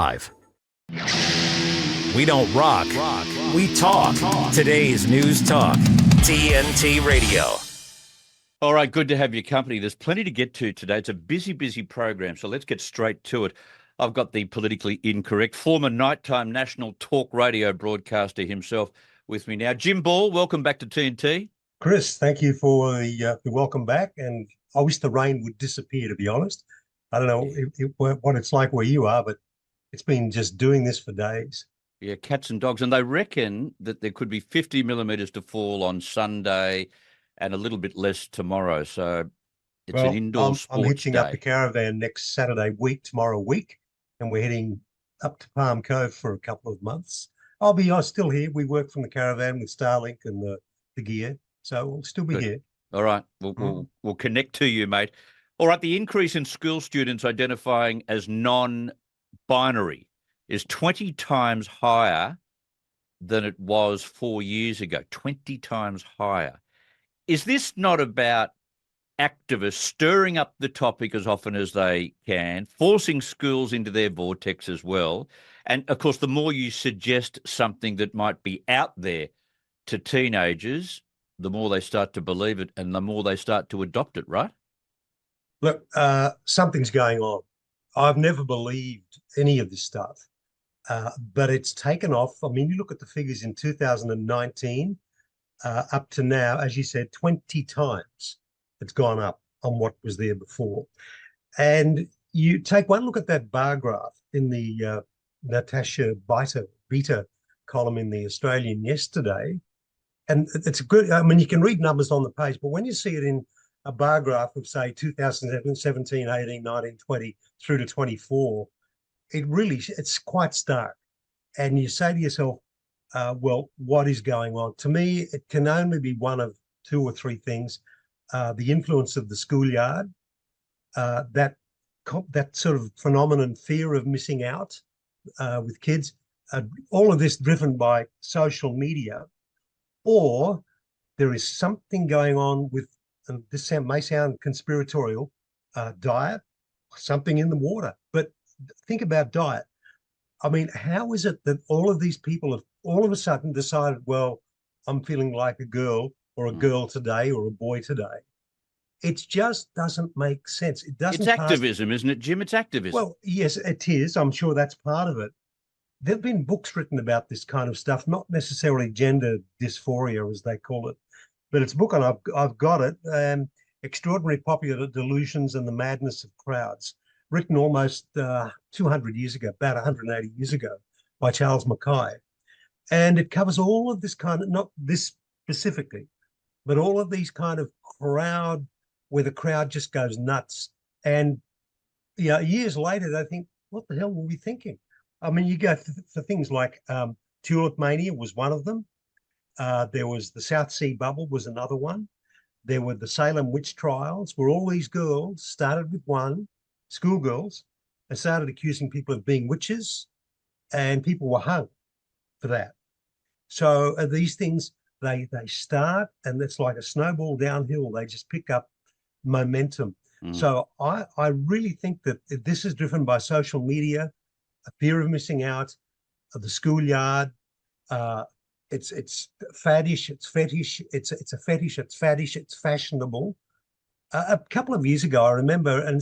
Live. We don't rock, we talk. Today's News Talk, TNT Radio. All right, good to have your company. There's plenty to get to today. It's a busy, busy program, so let's get straight to it. I've got the politically incorrect former nighttime national talk radio broadcaster himself with me now. Jim Ball, welcome back to TNT. Chris, thank you for the welcome back. And I wish the rain would disappear, to be honest. I don't know what it's like where you are, but it's been just doing this for days. Yeah, cats and dogs. And they reckon that there could be 50 millimetres to fall on Sunday and a little bit less tomorrow. So it's an indoor sports I'm hitching day. up the caravan next Saturday tomorrow week, and we're heading up to Palm Cove for a couple of months. I'm still here. We work from the caravan with Starlink and the gear, so we'll still be here. All right, we'll connect to you, mate. All right, the increase in school students identifying as non-binary is 20 times higher than it was 4 years ago. 20 times higher. Is this not about activists stirring up the topic as often as they can, forcing schools into their vortex as well? And, of course, the more you suggest something that might be out there to teenagers, the more they start to believe it and the more they start to adopt it, right? Look, something's going on. I've never believed any of this stuff, but it's taken off. I mean, you look at the figures in 2019, up to now, as you said, 20 times it's gone up on what was there before. And you take one look at that bar graph in the Natasha Beta column in the Australian yesterday, and it's good. I mean, you can read numbers on the page, but when you see it in a bar graph of, say, 2017, 18, 19, 20 through to 24, it's quite stark. And you say to yourself, well, what is going on? To me, it can only be one of two or three things. The influence of the schoolyard, that sort of phenomenon, fear of missing out with kids, all of this driven by social media, or there is something going on with, and this may sound conspiratorial, diet, something in the water. But think about diet. I mean, how is it that all of these people have all of a sudden decided, well, I'm feeling like a girl or a girl today or a boy today? It just doesn't make sense. It doesn't. It's activism, isn't it, Jim? It's activism. Well, yes, it is. I'm sure that's part of it. There have been books written about this kind of stuff, not necessarily gender dysphoria, as they call it, but it's a book, and I've got it, Extraordinary Popular Delusions and the Madness of Crowds, written almost 200 years ago, about 180 years ago, by Charles Mackay. And it covers all of this kind of, not this specifically, but all of these kind of crowd, where the crowd just goes nuts. And years later, they think, what the hell were we thinking? I mean, you go for things like Tulip Mania was one of them. There was the South Sea Bubble was another one. There were the Salem witch trials, where all these girls started with one, schoolgirls, and started accusing people of being witches, and people were hung for that. So these things, they start, and it's like a snowball downhill. They just pick up momentum. So I really think that this is driven by social media, a fear of missing out, the schoolyard. It's faddish, it's fetish, it's a fetish, it's faddish, it's fashionable. A couple of years ago, I remember, and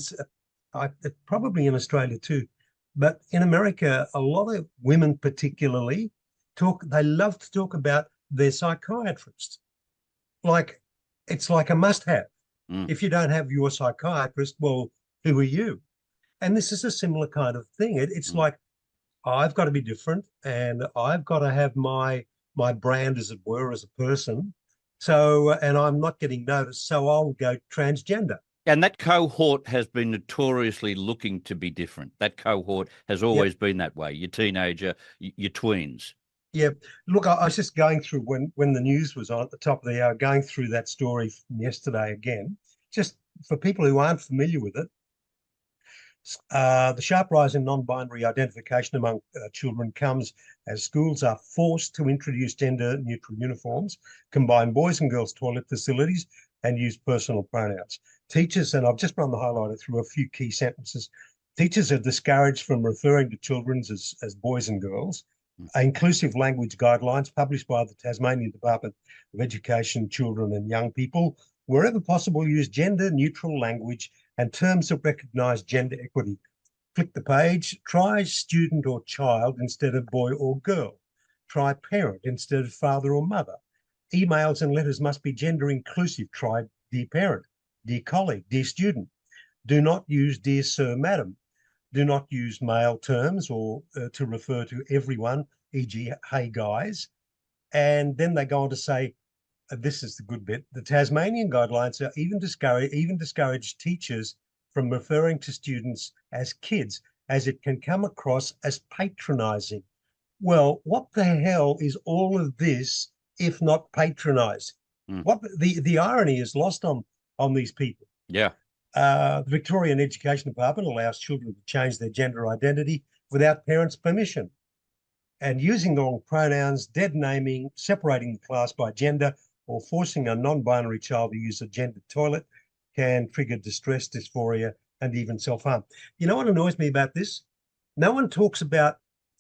probably in Australia too, but in America, a lot of women particularly they love to talk about their psychiatrist. Like, it's like a must-have. If you don't have your psychiatrist, well, who are you? And this is a similar kind of thing. It's like, I've got to be different, and I've got to have my brand, as it were, as a person. So, and I'm not getting noticed, so I'll go transgender. And that cohort has been notoriously looking to be different. That cohort has always been that way. Your teenager, your tweens. Yeah. Look, I was just going through when the news was on at the top of the hour, going through that story from yesterday again, just for people who aren't familiar with it. The sharp rise in non-binary identification among children comes as schools are forced to introduce gender-neutral uniforms, combine boys and girls toilet facilities, and use personal pronouns. Teachers, and I've just run the highlighter through a few key sentences, Teachers are discouraged from referring to children as boys and girls. Inclusive language guidelines published by the Tasmanian Department of Education, Children and Young People, wherever possible, use gender-neutral language and terms that recognise gender equity. Flick the page. Try student or child instead of boy or girl. Try parent instead of father or mother. Emails and letters must be gender inclusive. Try dear parent, dear colleague, dear student. Do not use dear sir, madam. Do not use male terms or to refer to everyone, e.g. hey guys. And then they go on to say, this is the good bit, the Tasmanian guidelines are even discourage teachers from referring to students as kids, as it can come across as patronising. Well, what the hell is all of this if not patronising? What the irony is lost on these people. Yeah. The Victorian Education Department allows children to change their gender identity without parents' permission. And using the wrong pronouns, dead naming, separating the class by gender, or forcing a non-binary child to use a gendered toilet can trigger distress, dysphoria, and even self-harm. You know what annoys me about this? No one talks about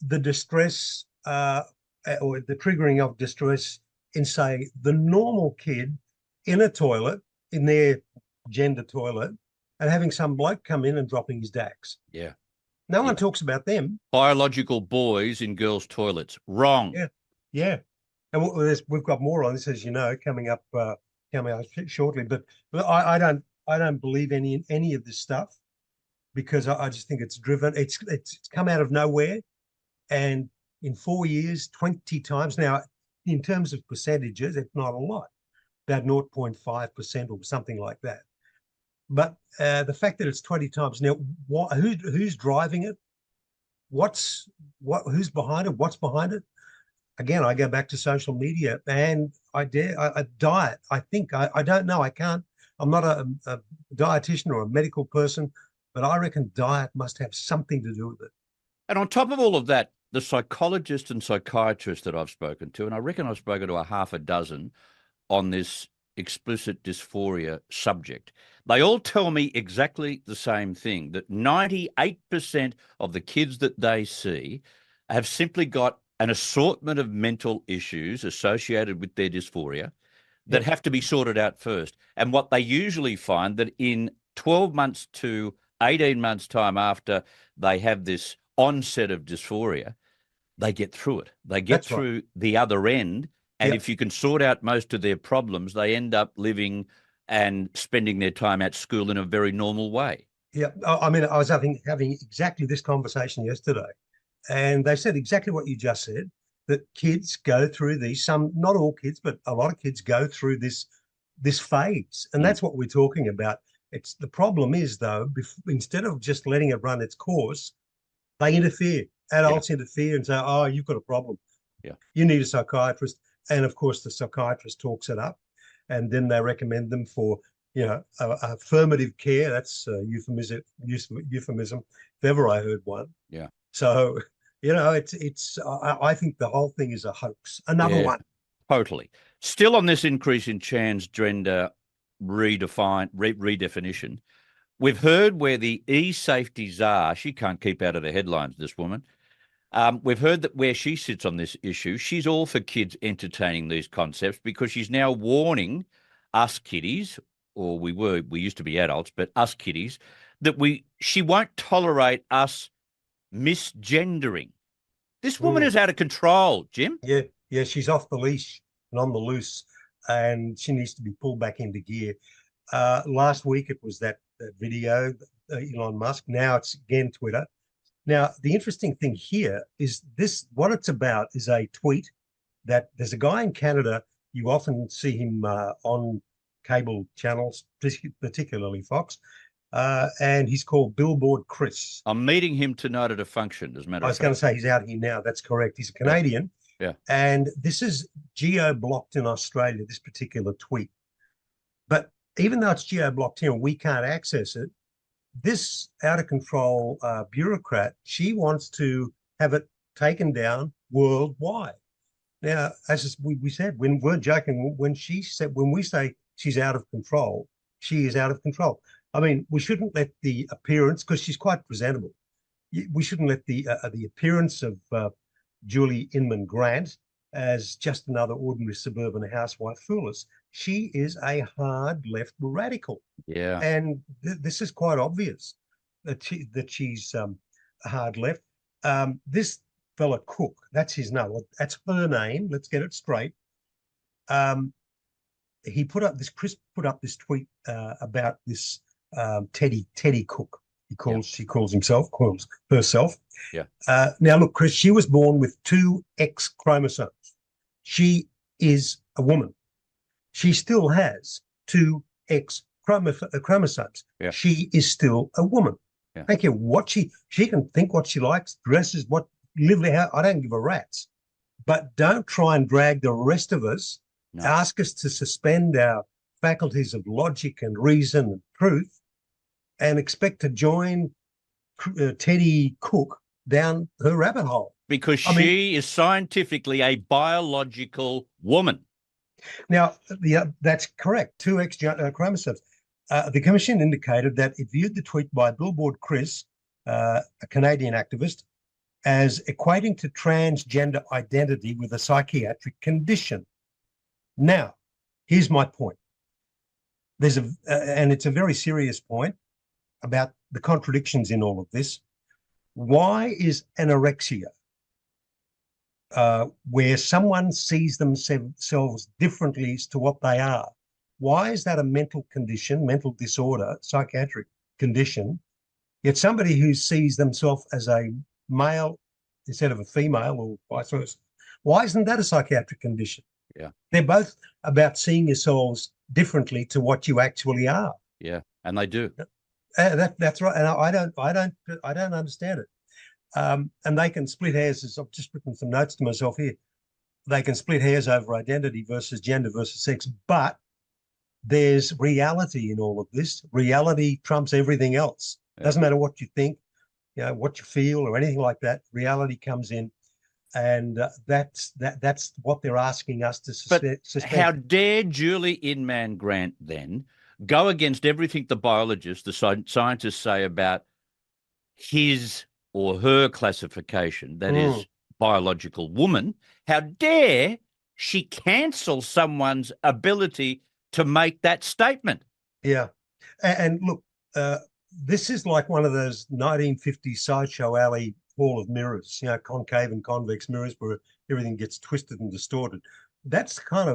the distress or the triggering of distress in, say, the normal kid in a toilet, in their gender toilet, and having some bloke come in and dropping his dax. Yeah. No one talks about them. Biological boys in girls' toilets. Wrong. Yeah. And we've got more on this, as you know, coming up shortly. But I don't believe any of this stuff, because I just think it's driven. It's come out of nowhere, and in 4 years, 20 times now. In terms of percentages, it's not a lot, about 0.5% or something like that. But the fact that it's 20 times now, who's driving it? Who's behind it? What's behind it? Again, I go back to social media, and diet. I think I don't know. I can't. I'm not a dietitian or a medical person, but I reckon diet must have something to do with it. And on top of all of that, the psychologists and psychiatrists that I've spoken to, and I reckon I've spoken to a half a dozen on this explicit dysphoria subject, they all tell me exactly the same thing, that 98% of the kids that they see have simply got an assortment of mental issues associated with their dysphoria that have to be sorted out first. And what they usually find, that in 12 months to 18 months' time after they have this onset of dysphoria, they get through it. They get through the other end. And if you can sort out most of their problems, they end up living and spending their time at school in a very normal way. Yeah. I mean, I was having exactly this conversation yesterday, and they said exactly what you just said, that kids go through these, not all kids, but a lot of kids go through this phase. And that's what we're talking about. The problem is, though, instead of just letting it run its course, they interfere. Adults interfere and say, oh, you've got a problem. Yeah. You need a psychiatrist. And of course, the psychiatrist talks it up, and then they recommend them for, affirmative care. That's euphemism, if ever I heard one. Yeah. So, I think the whole thing is a hoax. Another one. Totally. Still on this increase in transgender redefinition, we've heard where the e-safety czar, she can't keep out of the headlines, this woman. We've heard that where she sits on this issue, she's all for kids entertaining these concepts, because she's now warning us kiddies, or we used to be adults, but us kiddies, that she won't tolerate us misgendering. This woman is out of control, Jim. Yeah, she's off the leash and on the loose, and she needs to be pulled back into gear. Last week it was that video, Elon Musk. Now it's again Twitter. Now, the interesting thing here is what it's about is a tweet that there's a guy in Canada, you often see him on cable channels, particularly Fox, and he's called Billboard Chris. I'm meeting him tonight at a function, as a matter of fact. I was going to say he's out here now. That's correct. He's a Canadian. Yeah. And this is geo-blocked in Australia, this particular tweet. But even though it's geo-blocked here and we can't access it, this out-of-control bureaucrat, she wants to have it taken down worldwide. Now, as we said, when we're joking, when we say she's out of control, she is out of control. I mean, we shouldn't let the appearance, because she's quite presentable. We shouldn't let the appearance of Julie Inman Grant as just another ordinary suburban housewife fool us. She is a hard left radical, Yeah. and this is quite obvious that she's hard left. This fella Cook, that's his name. That's her name. Let's get it straight. Chris put up this tweet about this Teddy Cook. She calls herself. Yeah. Now look, Chris, she was born with 2 X chromosomes. She is a woman. She still has 2 X chromosomes. Yeah. She is still a woman. Yeah. I don't care what she can think what she likes, dresses, live how. I don't give a rat's. But don't try and drag the rest of us, ask us to suspend our faculties of logic and reason and truth, and expect to join Teddy Cook down her rabbit hole. Because she is scientifically a biological woman. Now, that's correct. 2 X chromosomes. The commission indicated that it viewed the tweet by Billboard Chris, a Canadian activist, as equating to transgender identity with a psychiatric condition. Now, here's my point. And it's a very serious point about the contradictions in all of this. Why is anorexia, where someone sees themselves differently as to what they are, why is that a mental condition, mental disorder, psychiatric condition, yet somebody who sees themselves as a male instead of a female or vice versa, why isn't that a psychiatric condition? Yeah. They're both about seeing yourselves differently to what you actually are. Yeah, and they do. That's right, and I don't understand it. And they can split hairs. As I've just written some notes to myself here. They can split hairs over identity versus gender versus sex, but there's reality in all of this. Reality trumps everything else. Yeah. Doesn't matter what you think, what you feel, or anything like that. Reality comes in, and that's what they're asking us to suspend. How dare Julie Inman Grant then go against everything the biologists, the scientists say about his or her classification, that is biological woman? How dare she cancel someone's ability to make that statement? Yeah. And look, this is like one of those 1950s sideshow alley hall of mirrors, concave and convex mirrors where everything gets twisted and distorted. That's the kind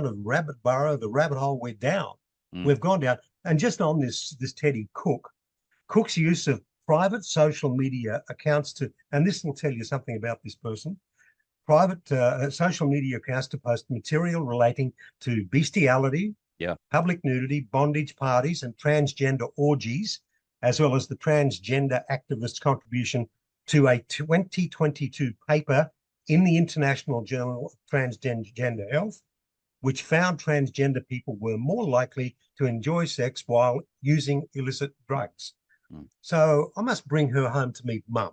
of rabbit burrow, the rabbit hole we're down. We've gone down. And just on this Teddy Cook's use of private social media accounts and this will tell you something about this person, private social media accounts to post material relating to bestiality, public nudity, bondage parties, and transgender orgies, as well as the transgender activist's contribution to a 2022 paper in the International Journal of Transgender Health, which found transgender people were more likely to enjoy sex while using illicit drugs. So I must bring her home to meet Mum.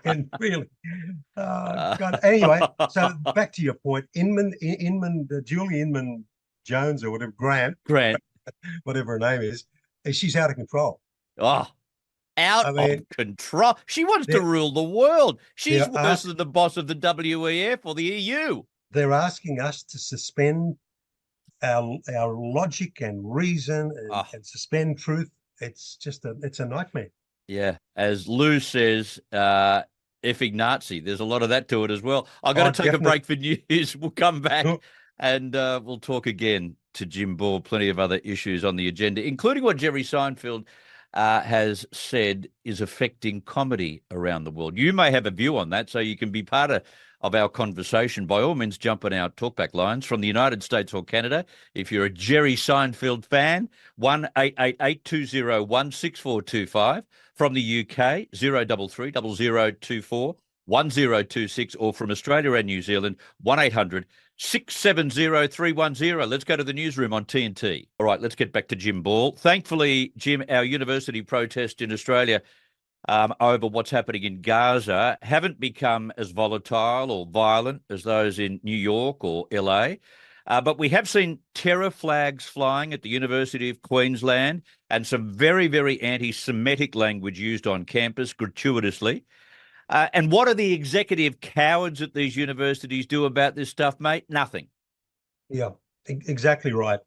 And really, God. Anyway, so back to your point, Julie Inman Jones or whatever, Grant, whatever her name is, she's out of control. Of control. She wants to rule the world. She's worse than the boss of the WEF or the EU. They're asking us to suspend our logic and reason and suspend truth. It's just it's a nightmare. Yeah, as Lou says, effing Nazi. There's a lot of that to it as well. I've got to take a break for news. We'll come back and we'll talk again to Jim Ball. Plenty of other issues on the agenda, including what Jerry Seinfeld has said is affecting comedy around the world. You may have a view on that, so you can be part of our conversation. By all means, jump on our talkback lines from the United States or Canada. If you're a Jerry Seinfeld fan, 1-888-201-6425. From the UK, 033 0024 1026, or from Australia and New Zealand, 1-800-670-310. Let's go to the newsroom on TNT. All right, let's get back to Jim Ball. Thankfully, Jim, our university protests in Australia over what's happening in Gaza haven't become as volatile or violent as those in New York or LA. But we have seen terror flags flying at the University of Queensland and some very, very anti-Semitic language used on campus gratuitously. And what do the executive cowards at these universities do about this stuff, mate? Nothing. Yeah, exactly right.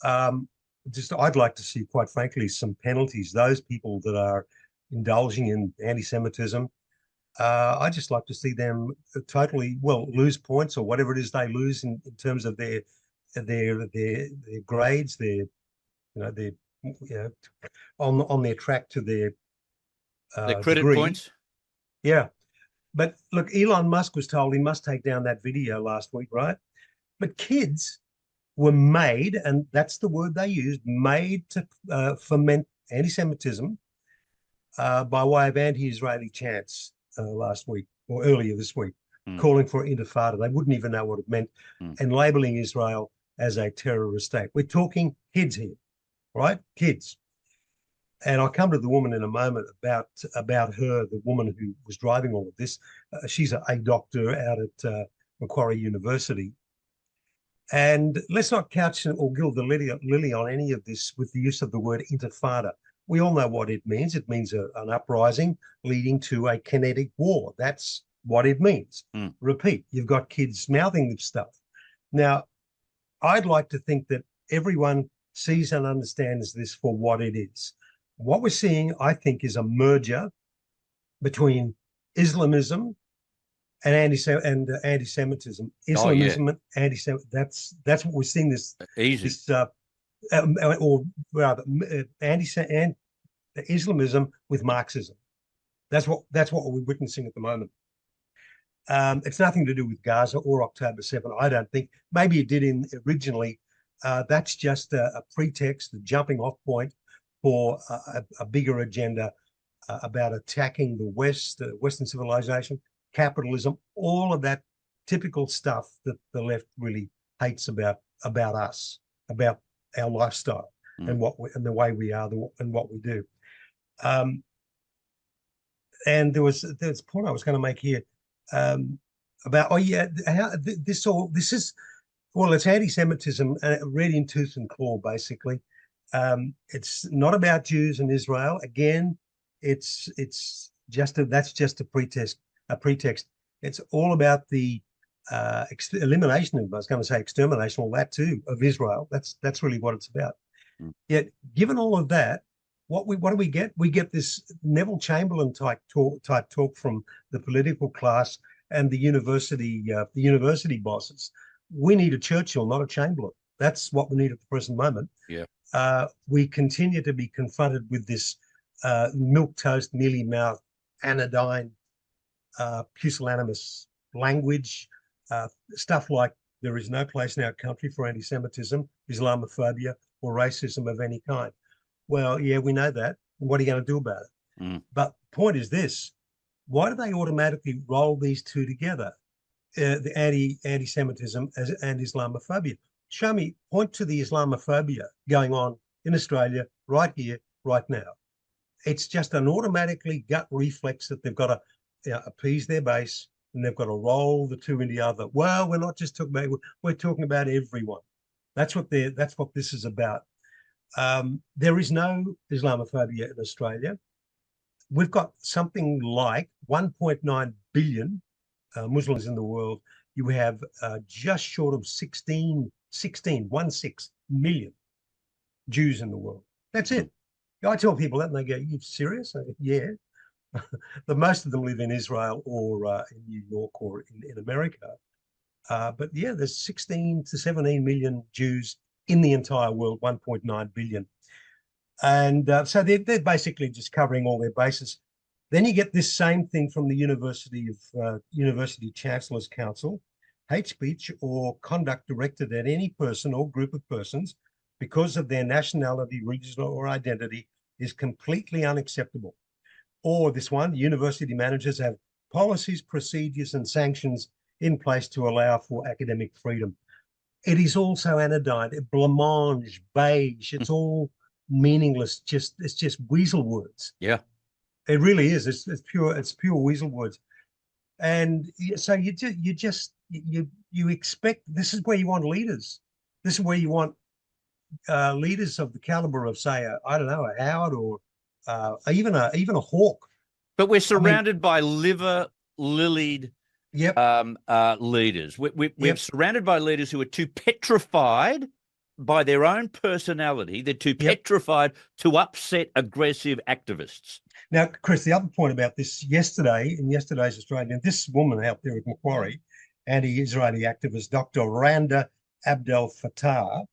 I'd like to see, quite frankly, some penalties. Those people that are indulging in anti-Semitism, I just like to see them totally, lose points or whatever it is they lose in terms of their grades, on their track to their credit degree. points. Yeah, but look, Elon Musk was told he must take down that video last week, right? But kids were made, and that's the word they used, made to foment anti-Semitism by way of anti-Israeli chants last week or earlier this week, calling for intifada. They wouldn't even know what it meant, and labeling Israel as a terrorist state. We're talking kids here, right? Kids. And I'll come to the woman in a moment about her, the woman who was driving all of this. She's a doctor out at Macquarie University. And let's not couch or gild the lily on any of this with the use of the word intifada. We all know what it means. It means an uprising leading to a kinetic war. That's what it means. Repeat, you've got kids mouthing this stuff. Now, I'd like to think that everyone sees and understands this for what it is. What we're seeing, I think, is a merger between Islamism and anti-Semitism. Islamism and anti-Semitism. That's what we're seeing. Islamism with Marxism. That's what we're witnessing at the moment. It's nothing to do with Gaza or October 7. I don't think. Maybe it did originally. That's just a pretext, a jumping off point for a bigger agenda about attacking the West, Western civilization, capitalism, all of that typical stuff that the left really hates about us, about our lifestyle and the way we are and what we do. And there was a point I was going to make here about it's anti-Semitism red in tooth and claw, basically. It's not about Jews and Israel. Again, that's just a pretext. It's all about the elimination of, I was going to say extermination, all that too, of Israel. That's really what it's about. Yet, given all of that, what do we get? We get this Neville Chamberlain type talk from the political class and the university bosses. We need a Churchill, not a Chamberlain. That's what we need at the present moment. Yeah. We continue to be confronted with this milquetoast, mealy-mouthed, anodyne, pusillanimous language, stuff like there is no place in our country for anti-Semitism, Islamophobia, or racism of any kind. Well, yeah, we know that. What are you going to do about it? But the point is this: why do they automatically roll these two together, the anti-Semitism and Islamophobia? Show me, point to the Islamophobia going on in Australia right here, right now. It's just an automatically gut reflex that they've got to appease their base, and they've got to roll the two into the other. Well, we're not just talking about, we're talking about everyone. That's what this is about. There is no Islamophobia in Australia. We've got something like 1.9 billion Muslims in the world. You have just short of 16 million Jews in the world. That's it. I tell people that and they go, "You serious?" I go, yeah. The most of them live in Israel or in New York or in America. But yeah, there's 16 to 17 million Jews in the entire world, 1.9 billion. And so they're basically just covering all their bases. Then you get this same thing from the University Chancellor's Council. Hate speech or conduct directed at any person or group of persons because of their nationality, religion, or identity is completely unacceptable. Or this one, university managers have policies, procedures, and sanctions in place to allow for academic freedom. It is also anodyne, blancmange, beige. It's all meaningless. It's just weasel words. Yeah, it really is. It's pure weasel words. And so you you expect, this is where you want leaders. This is where you want leaders of the caliber of, say, I don't know, a Howard or even a Hawke. But we're surrounded by liver-lilied Yep. Leaders. We're surrounded by leaders who are too petrified by their own personality. They're too petrified to upset aggressive activists. Now, Chris, the other point about this, yesterday, in yesterday's Australian, this woman out there at Macquarie, anti-Israeli activist Dr. Randa Abdel Fattah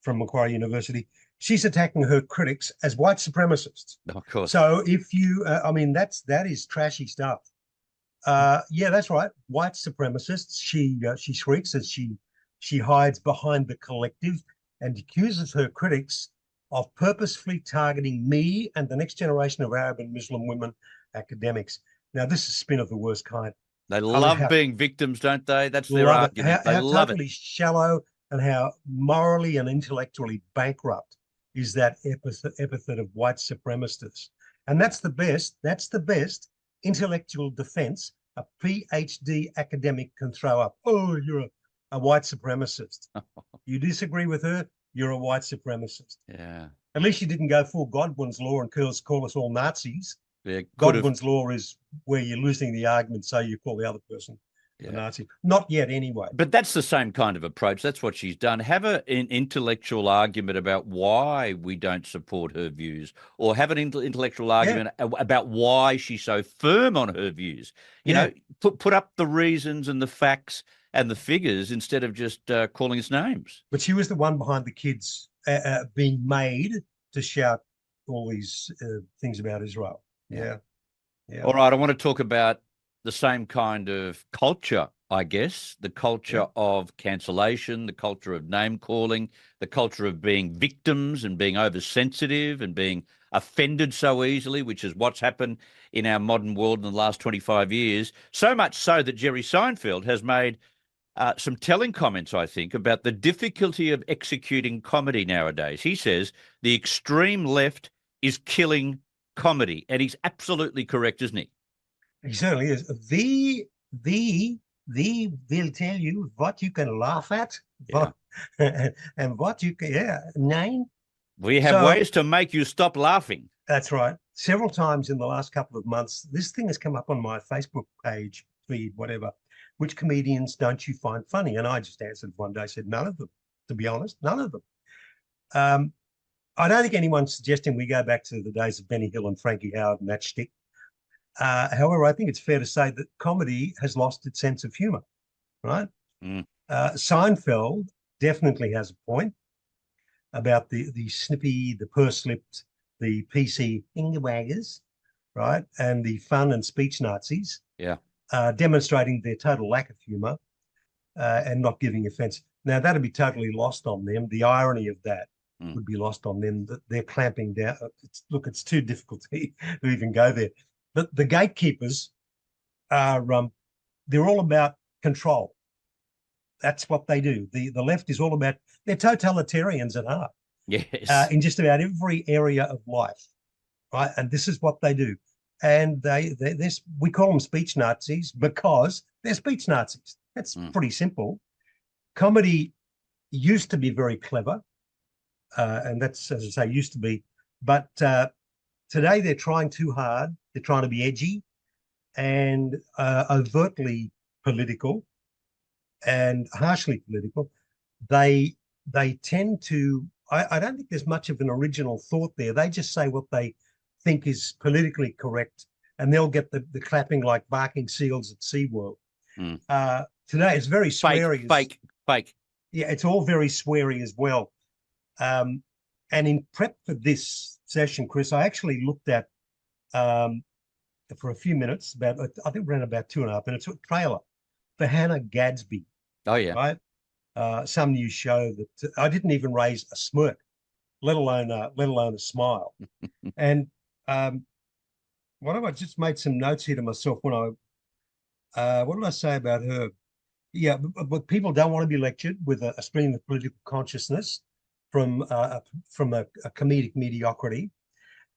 from Macquarie University, she's attacking her critics as white supremacists. Of course. So if you, that is trashy stuff. Yeah, that's right. White supremacists. She shrieks as she hides behind the collective and accuses her critics of purposefully targeting me and the next generation of Arab and Muslim women academics. Now, this is spin of the worst kind. They love being victims, don't they? That's their argument. They love totally shallow and how morally and intellectually bankrupt is that epithet of white supremacists. And that's the best intellectual defense a PhD academic can throw up. Oh, you're a white supremacist. You disagree with her, you're a white supremacist. Yeah. At least you didn't go full Godwin's law and call us all Nazis. Yeah, Godwin's law is where you're losing the argument, so you call the other person a Nazi. Not yet, anyway. But that's the same kind of approach. That's what she's done. Have an intellectual argument about why we don't support her views, or have an intellectual argument about why she's so firm on her views. You know, put up the reasons and the facts and the figures instead of just calling us names. But she was the one behind the kids being made to shout all these things about Israel. Yeah. All right. I want to talk about the same kind of culture, I guess, the culture of cancellation, the culture of name calling, the culture of being victims and being oversensitive and being offended so easily, which is what's happened in our modern world in the last 25 years. So much so that Jerry Seinfeld has made some telling comments, I think, about the difficulty of executing comedy nowadays. He says the extreme left is killing comedy, and he's absolutely correct, isn't he? He certainly is. They'll tell you what you can laugh at, and what you can, name. We have ways to make you stop laughing. That's right. Several times in the last couple of months, this thing has come up on my Facebook page, feed, whatever. Which comedians don't you find funny? And I just answered one day, said none of them, to be honest, none of them. I don't think anyone's suggesting we go back to the days of Benny Hill and Frankie Howard and that shtick. However, I think it's fair to say that comedy has lost its sense of humor, right? Seinfeld definitely has a point about the snippy, the purse-lipped, the PC fingerwaggers, right? And the fun and speech Nazis. Yeah. Demonstrating their total lack of humor and not giving offense. Now, that'd be totally lost on them. The irony of that would be lost on them, that they're clamping down. It's too difficult to even go there. But the gatekeepers are, they're all about control. That's what they do. The left is all about, they're totalitarians at heart. Yes. In just about every area of life, right? And this is what they do. And we call them speech Nazis because they're speech Nazis. That's pretty simple. Comedy used to be very clever, and that's, as I say, used to be. But today they're trying too hard. They're trying to be edgy and overtly political and harshly political. They tend to, I don't think there's much of an original thought there. They just say what they think is politically correct, and they'll get the clapping like barking seals at SeaWorld. Today it's very sweary. Fake. Yeah, it's all very sweary as well. And in prep for this session, Chris, I actually looked at for a few minutes, I think around about 2.5 minutes, a trailer for Hannah Gadsby. Oh yeah, right. Some new show that I didn't even raise a smirk, let alone a smile. And what have I just made some notes here to myself when what did I say about her? Yeah, but people don't want to be lectured with a stream of political consciousness from a comedic mediocrity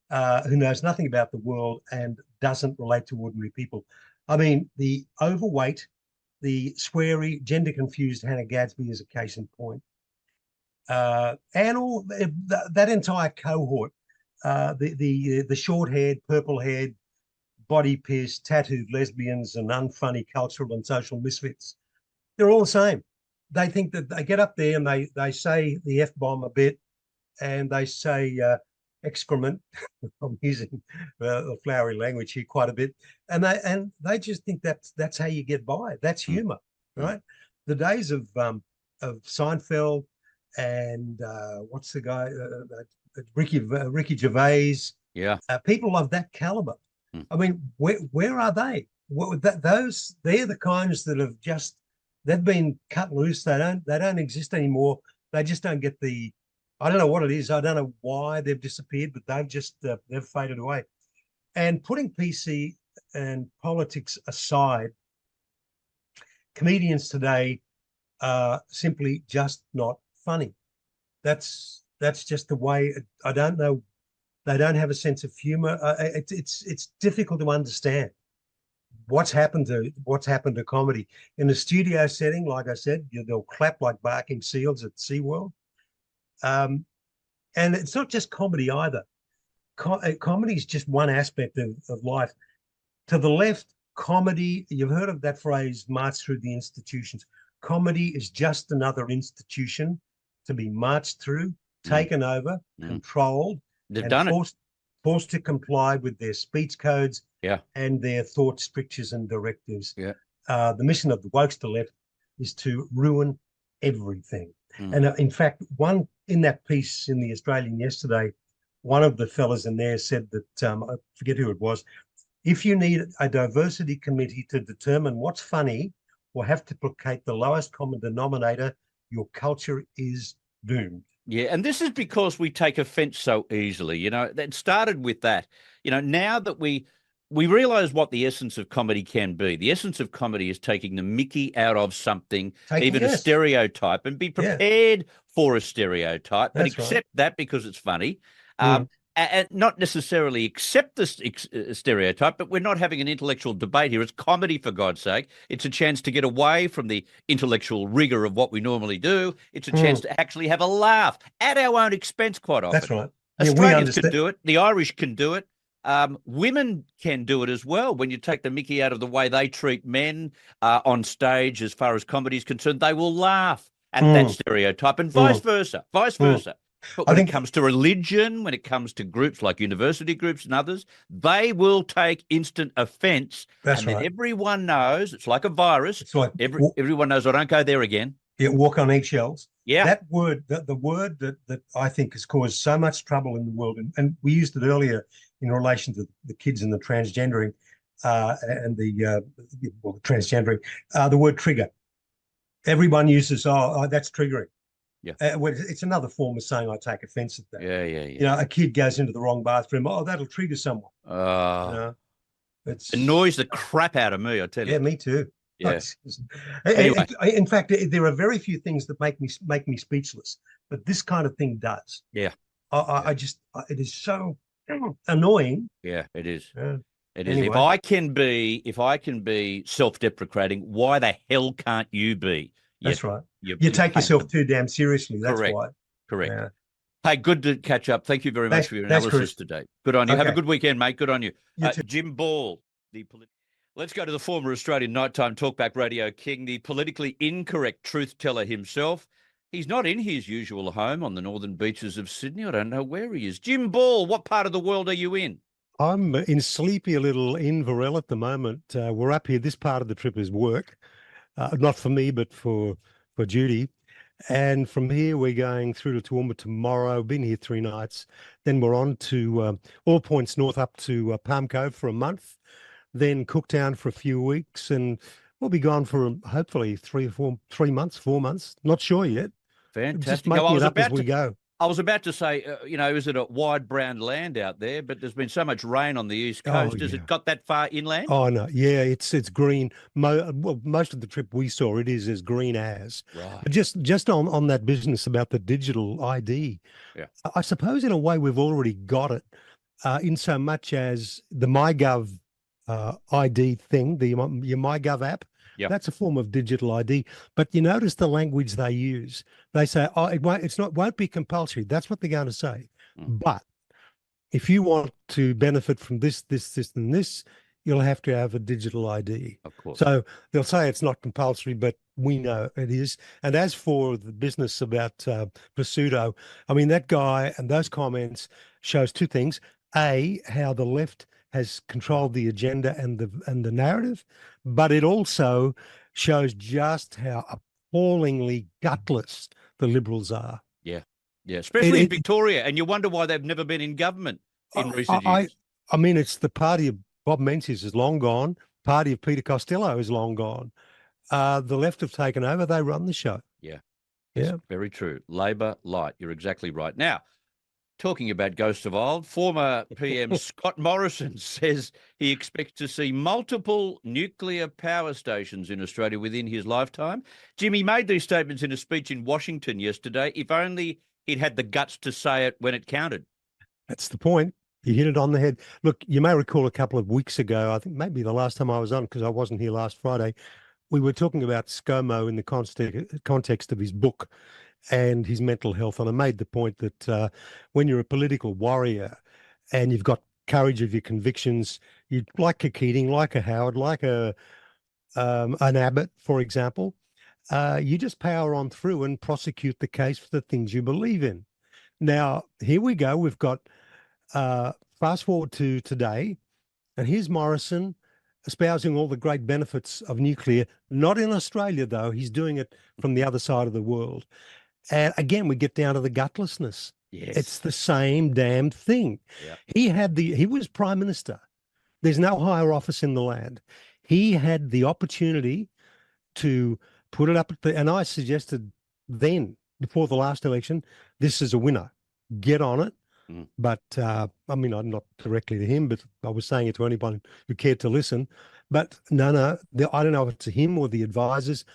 who knows nothing about the world and doesn't relate to ordinary people. I mean, the overweight, the sweary, gender-confused Hannah Gadsby is a case in point. And all that entire cohort, the short-haired, purple-haired, body-pierced, tattooed lesbians and unfunny cultural and social misfits, they're all the same. They think that they get up there and they say the F-bomb a bit, and they say excrement. I'm using the flowery language here quite a bit, and they just think that's how you get by. That's humor, right? The days of Seinfeld and what's the guy, Ricky Gervais, people of that caliber. I mean, where are they? They're the kinds that have they've been cut loose. They don't exist anymore. They just don't get the. I don't know what it is. I don't know why they've disappeared, but they've faded away. And putting PC and politics aside, comedians today are simply just not funny. That's just the way. I don't know. They don't have a sense of humor. It's difficult to understand what's happened to comedy in a studio setting. Like I said, they'll clap like barking seals at SeaWorld. And it's not just comedy either. Comedy is just one aspect of life. To the left, comedy, you've heard of that phrase, march through the institutions. Comedy is just another institution to be marched through, taken over, controlled, forced to comply with their speech codes and their thought strictures and directives. The mission of the wokes to left is to ruin everything. And in fact, in that piece in the Australian yesterday, one of the fellas in there said that, I forget who it was, if you need a diversity committee to determine what's funny or have to placate the lowest common denominator, your culture is doomed. Yeah, and this is because we take offense so easily. You know, that started with that. You know, now that we realize what the essence of comedy can be. The essence of comedy is taking the mickey out of something, a stereotype, and be prepared for a stereotype, but accept that because it's funny. And not necessarily accept this stereotype, but we're not having an intellectual debate here. It's comedy, for God's sake. It's a chance to get away from the intellectual rigor of what we normally do. It's a chance to actually have a laugh at our own expense quite often. That's right. Australians can do it. The Irish can do it. Women can do it as well. When you take the mickey out of the way they treat men on stage, as far as comedy is concerned, they will laugh at that stereotype, and vice versa. But when it comes to religion, when it comes to groups like university groups and others, they will take instant offense. Then everyone knows, it's like a virus. It's like everyone knows, I don't go there again. Yeah, walk on eggshells. Yeah. That word, the word that I think has caused so much trouble in the world, and we used it earlier in relation to the kids and the transgendering and the transgendering, the word trigger. Everyone uses, that's triggering. Yeah. It's another form of saying I take offense at that. Yeah. You know, a kid goes into the wrong bathroom. Oh, that'll trigger someone. You know, it annoys the crap out of me, I tell you. Yeah, me too. Yeah. Anyway. In fact, there are very few things that make me speechless, but this kind of thing does. Yeah. It is so annoying. Yeah, it is. It is. Anyway. If I can be self-deprecating, why the hell can't you be? That's right. You take yourself too damn seriously. That's why. Correct. Yeah. Hey, good to catch up. Thank you very much for your analysis today. Good on you. Okay. Have a good weekend, mate. Good on you. Jim Ball, let's go to the former Australian nighttime talkback radio king, the politically incorrect truth teller himself. He's not in his usual home on the northern beaches of Sydney. I don't know where he is. Jim Ball, what part of the world are you in? I'm in sleepy little Inverell at the moment. We're up here. This part of the trip is work. Not for me, but for Judy. And from here, we're going through to Toowoomba tomorrow. Been here 3 nights. Then we're on to all points north up to Palm Cove for a month. Then Cooktown for a few weeks. And we'll be gone for hopefully 4 months. Not sure yet. Fantastic. Just making it up as we go. I was about to say, is it a wide brown land out there? But there's been so much rain on the East Coast. Has it got that far inland? Oh, no. Yeah, it's green. Most of the trip we saw, it is as green as. Right. But just on that business about the digital ID, I suppose in a way we've already got it in so much as the MyGov ID thing, your MyGov app, Yep. That's a form of digital ID. But you notice the language they use. They say, "Oh, won't be compulsory." That's what they're going to say. But if you want to benefit from this, and this, you'll have to have a digital ID. Of course. So they'll say it's not compulsory, but we know it is. And as for the business about Pursuto, I mean, that guy and those comments shows two things. A, how the left has controlled the agenda and the narrative, but it also shows just how appallingly gutless the Liberals are. Yeah. Yeah. Especially in Victoria. And you wonder why they've never been in government in recent years. I mean, it's the party of Bob Menzies is long gone. Party of Peter Costello is long gone. The left have taken over. They run the show. Yeah. Yeah. Very true. Labor light. You're exactly right. Now, talking about ghosts of old, former PM Scott Morrison says he expects to see multiple nuclear power stations in Australia within his lifetime. Jimmy made these statements in a speech in Washington yesterday. If only he'd had the guts to say it when it counted. That's the point. You hit it on the head. Look, you may recall a couple of weeks ago, I think maybe the last time I was on, because I wasn't here last Friday, we were talking about ScoMo in the context of his book and his mental health. And I made the point that when you're a political warrior and you've got courage of your convictions, you like a Keating, like a Howard, like an Abbott, for example, you just power on through and prosecute the case for the things you believe in. Now, here we go. We've got fast forward to today, and here's Morrison espousing all the great benefits of nuclear, not in Australia, though. He's doing it from the other side of the world. And again, we get down to the gutlessness. Yes. It's the same damn thing. Yeah. He was prime minister. There's no higher office in the land. He had the opportunity to put it up and I suggested then, before the last election, this is a winner. Get on it. But I mean, not directly to him, but I was saying it to anyone who cared to listen. But no, I don't know if it's to him or the advisors,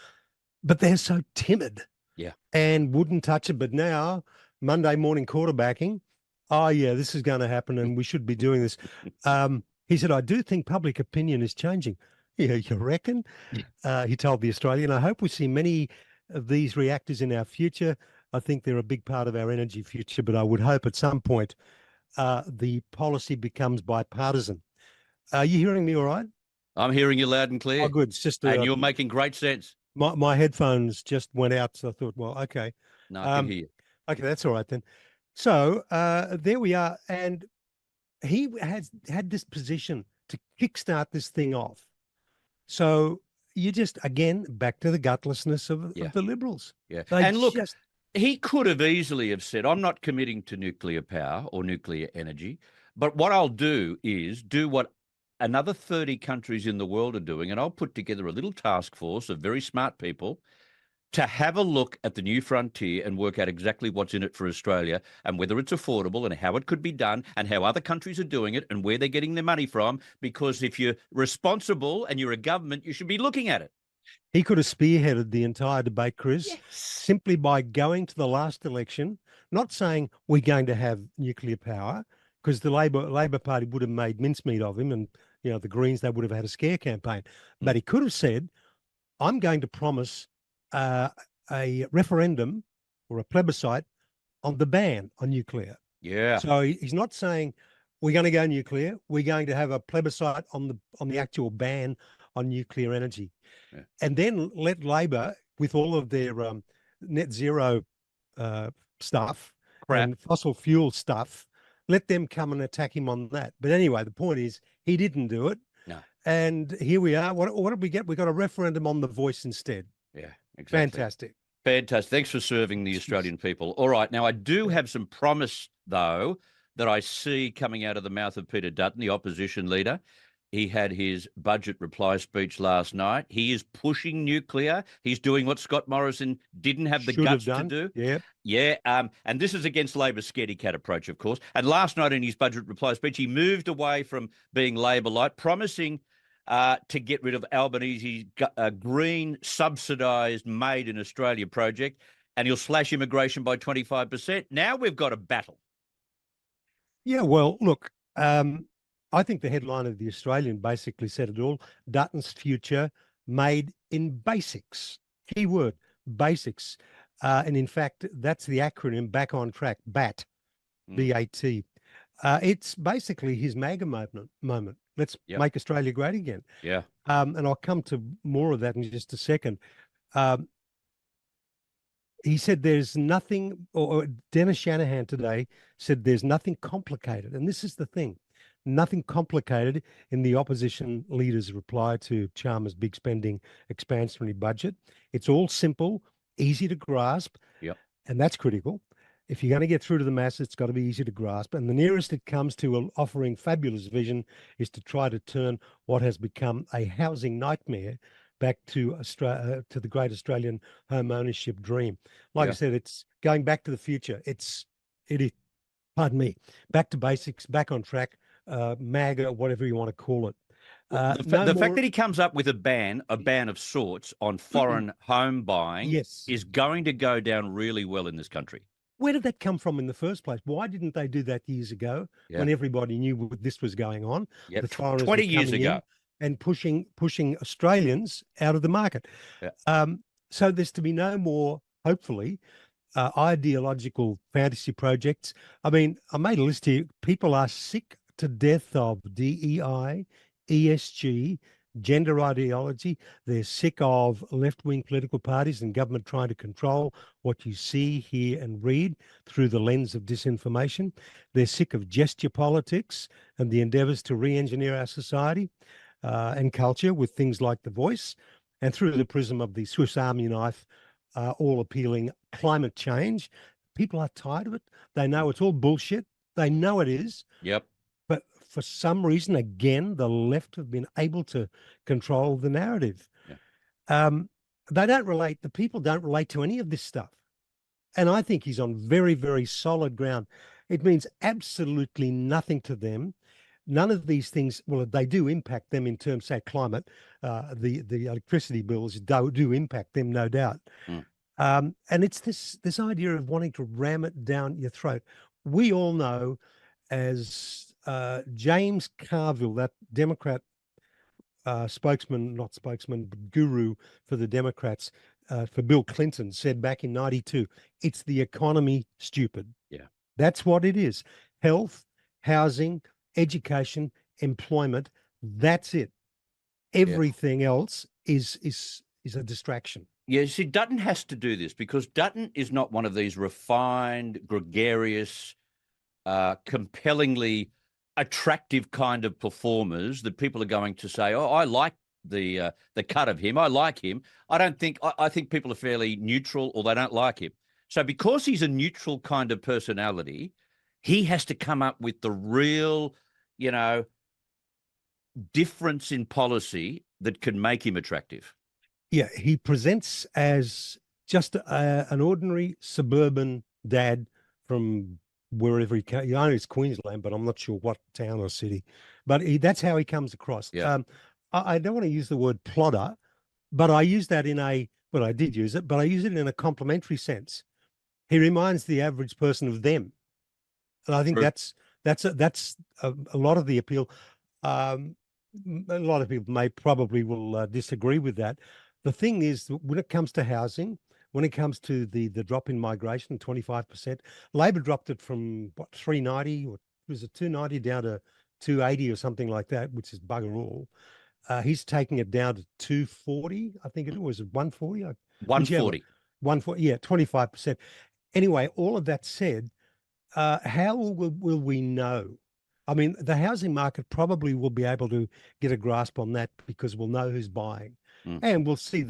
but they're so timid. Yeah. And wouldn't touch it. But now, Monday morning quarterbacking, oh, yeah, this is going to happen and we should be doing this. He said, I do think public opinion is changing. Yeah, you reckon? He told The Australian, I hope we see many of these reactors in our future. I think they're a big part of our energy future, but I would hope at some point the policy becomes bipartisan. Are you hearing me all right? I'm hearing you loud and clear. Oh, good. It's just and you're making great sense. My headphones just went out, so I thought, well, okay. No, I can hear you. Okay, that's all right then. So there we are. And he has had this position to kickstart this thing off. So you just, again, back to the gutlessness of the Liberals. Yeah. And look, he could have easily have said, I'm not committing to nuclear power or nuclear energy, but what I'll do is do what another 30 countries in the world are doing, and I'll put together a little task force of very smart people to have a look at the new frontier and work out exactly what's in it for Australia and whether it's affordable and how it could be done and how other countries are doing it and where they're getting their money from. Because if you're responsible and you're a government, you should be looking at it. He could have spearheaded the entire debate, Chris, simply by going to the last election, not saying we're going to have nuclear power, because the Labor Party would have made mincemeat of him, and the Greens, they would have had a scare campaign. But he could have said, I'm going to promise a referendum or a plebiscite on the ban on nuclear. Yeah. So he's not saying we're going to go nuclear. We're going to have a plebiscite on the actual ban on nuclear energy. Yeah. And then let Labor, with all of their net zero stuff and fossil fuel stuff, let them come and attack him on that. But anyway, the point is he didn't do it. No. And here we are. What did we get? We got a referendum on the voice instead. Yeah, exactly. Fantastic. Fantastic. Thanks for serving the Australian people. All right. Now, I do have some promise, though, that I see coming out of the mouth of Peter Dutton, the opposition leader. He had his budget reply speech last night. He is pushing nuclear. He's doing what Scott Morrison didn't have the guts to do. Yeah. Yeah. And this is against Labor's scaredy cat approach, of course. And last night in his budget reply speech, he moved away from being Labor light, promising to get rid of Albanese's green subsidised Made in Australia project, and he'll slash immigration by 25%. Now we've got a battle. Yeah, well, look, I think the headline of The Australian basically said it all. Dutton's future made in basics. Keyword, basics. And in fact, that's the acronym Back on Track, BAT, B-A-T. It's basically his MAGA moment. Let's make Australia great again. Yeah. And I'll come to more of that in just a second. He said there's nothing, or Dennis Shanahan today said there's nothing complicated. And this is the thing, nothing complicated in the opposition leader's reply to Chalmers' big spending expansionary budget. It's all simple, easy to grasp. Yep. And that's critical. If you're going to get through to the masses, it's got to be easy to grasp. And the nearest it comes to offering fabulous vision is to try to turn what has become a housing nightmare back to Australia, to the great Australian home ownership dream. Like I said, it's going back to the future. It is, pardon me, back to basics, back on track, MAGA, whatever you want to call it. The fact that he comes up with a ban of sorts on foreign home buying is going to go down really well in this country. Where did that come from in the first place? Why didn't they do that years ago when everybody knew this was going on? Yep. The foreigners 20 years ago. And pushing Australians out of the market. Yeah. So there's to be no more, hopefully, ideological fantasy projects. I mean, I made a list here. People are sick to death of DEI, ESG, gender ideology. They're sick of left-wing political parties and government trying to control what you see, hear, and read through the lens of disinformation. They're sick of gesture politics and the endeavours to re-engineer our society and culture with things like The Voice, and through the prism of the Swiss Army knife, all appealing climate change. People are tired of it. They know it's all bullshit. They know it is. Yep. But for some reason, again, the left have been able to control the narrative. Yeah. They don't relate, the people don't relate to any of this stuff. And I think he's on very, very solid ground. It means absolutely nothing to them. None of these things, well, they do impact them in terms, say, climate. The electricity bills do impact them, no doubt. And it's this idea of wanting to ram it down your throat. We all know, as James Carville, that Democrat guru for the Democrats, for Bill Clinton, said back in '92, it's the economy, stupid. Yeah, that's what it is. Health, housing, education, employment, that's it. Everything else is a distraction. Yeah, see, Dutton has to do this because Dutton is not one of these refined, gregarious, compellingly attractive kind of performers that people are going to say, oh, I like the cut of him. I like him. I think people are fairly neutral or they don't like him. So because he's a neutral kind of personality, he has to come up with the real, difference in policy that can make him attractive. Yeah, he presents as just an ordinary suburban dad from wherever he came. I know it's Queensland, but I'm not sure what town or city. But that's how he comes across. Yeah. I don't want to use the word plodder, but I use that I did use it, but I use it in a complimentary sense. He reminds the average person of them. And I think that's a lot of the appeal. A lot of people will disagree with that. The thing is, when it comes to housing, when it comes to the drop in migration, 25%, Labor dropped it from 390 or was it 290 down to 280 or something like that, which is bugger all. He's taking it down to 240. I think it was 140. 140. 140. Yeah, 25%. Anyway, all of that said, how will we know? I mean, the housing market probably will be able to get a grasp on that because we'll know who's buying, and we'll see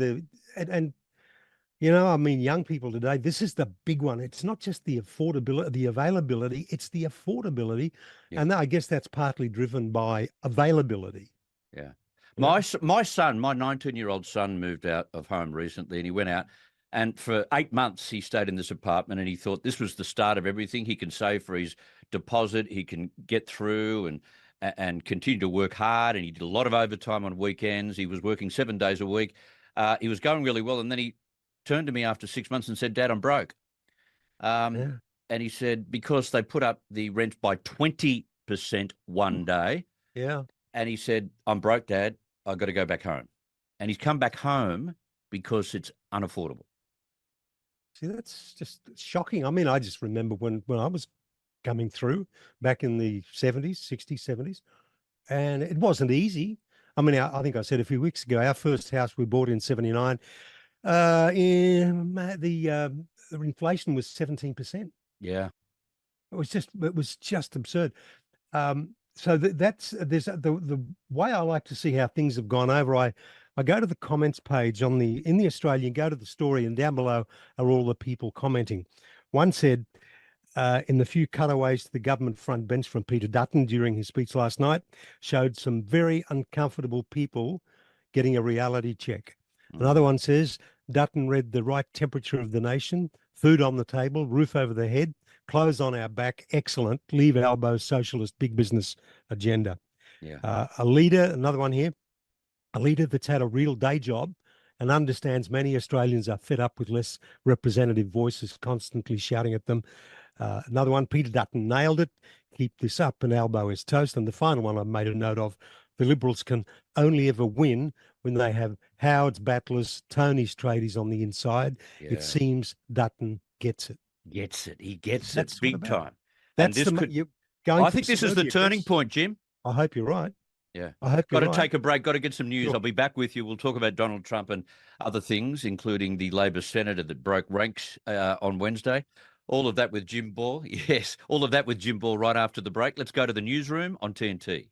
young people today, this is the big one. It's not just the affordability, the availability, it's the affordability. Yeah. And I guess that's partly driven by availability. Yeah. My son, my 19-year-old son moved out of home recently, and he went out, and for 8 months he stayed in this apartment, and he thought this was the start of everything. He can save for his deposit, he can get through and continue to work hard, and he did a lot of overtime on weekends. He was working 7 days a week. He was going really well, and then he turned to me after 6 months and said, Dad, I'm broke. And he said, because they put up the rent by 20% one day. Yeah. And he said, I'm broke, Dad. I've got to go back home. and he's come back home because it's unaffordable. See, that's just shocking. I mean, I just remember when I was coming through back in the 70s, 60s, 70s, and it wasn't easy. I mean, I think I said a few weeks ago, our first house we bought in 79, the inflation was 17%. Yeah. It was just absurd. So there's the way I like to see how things have gone over. I go to the comments page in the Australian, go to the story, and down below are all the people commenting. One said, in the few cutaways to the government front bench from Peter Dutton during his speech last night, showed some very uncomfortable people getting a reality check. Another one says, Dutton read the right temperature of the nation, food on the table, roof over the head, clothes on our back, excellent, leave elbows, socialist, big business agenda. Yeah. A leader, another one here, a leader that's had a real day job and understands many Australians are fed up with less representative voices constantly shouting at them. Another one, Peter Dutton nailed it. Keep this up and elbow is toast. And the final one I made a note of, the Liberals can only ever win when they have Howard's battlers, Tony's tradies on the inside. Yeah. It seems Dutton gets it. He gets That's it big time. That's and this I think this is the turning point, Jim. I hope you're right. Yeah. I hope got you're to right. take a break. Got to get some news. Sure. I'll be back with you. We'll talk about Donald Trump and other things, including the Labor senator that broke ranks on Wednesday. All of that with Jim Ball. Yes, all of that with Jim Ball right after the break. Let's go to the newsroom on TNT.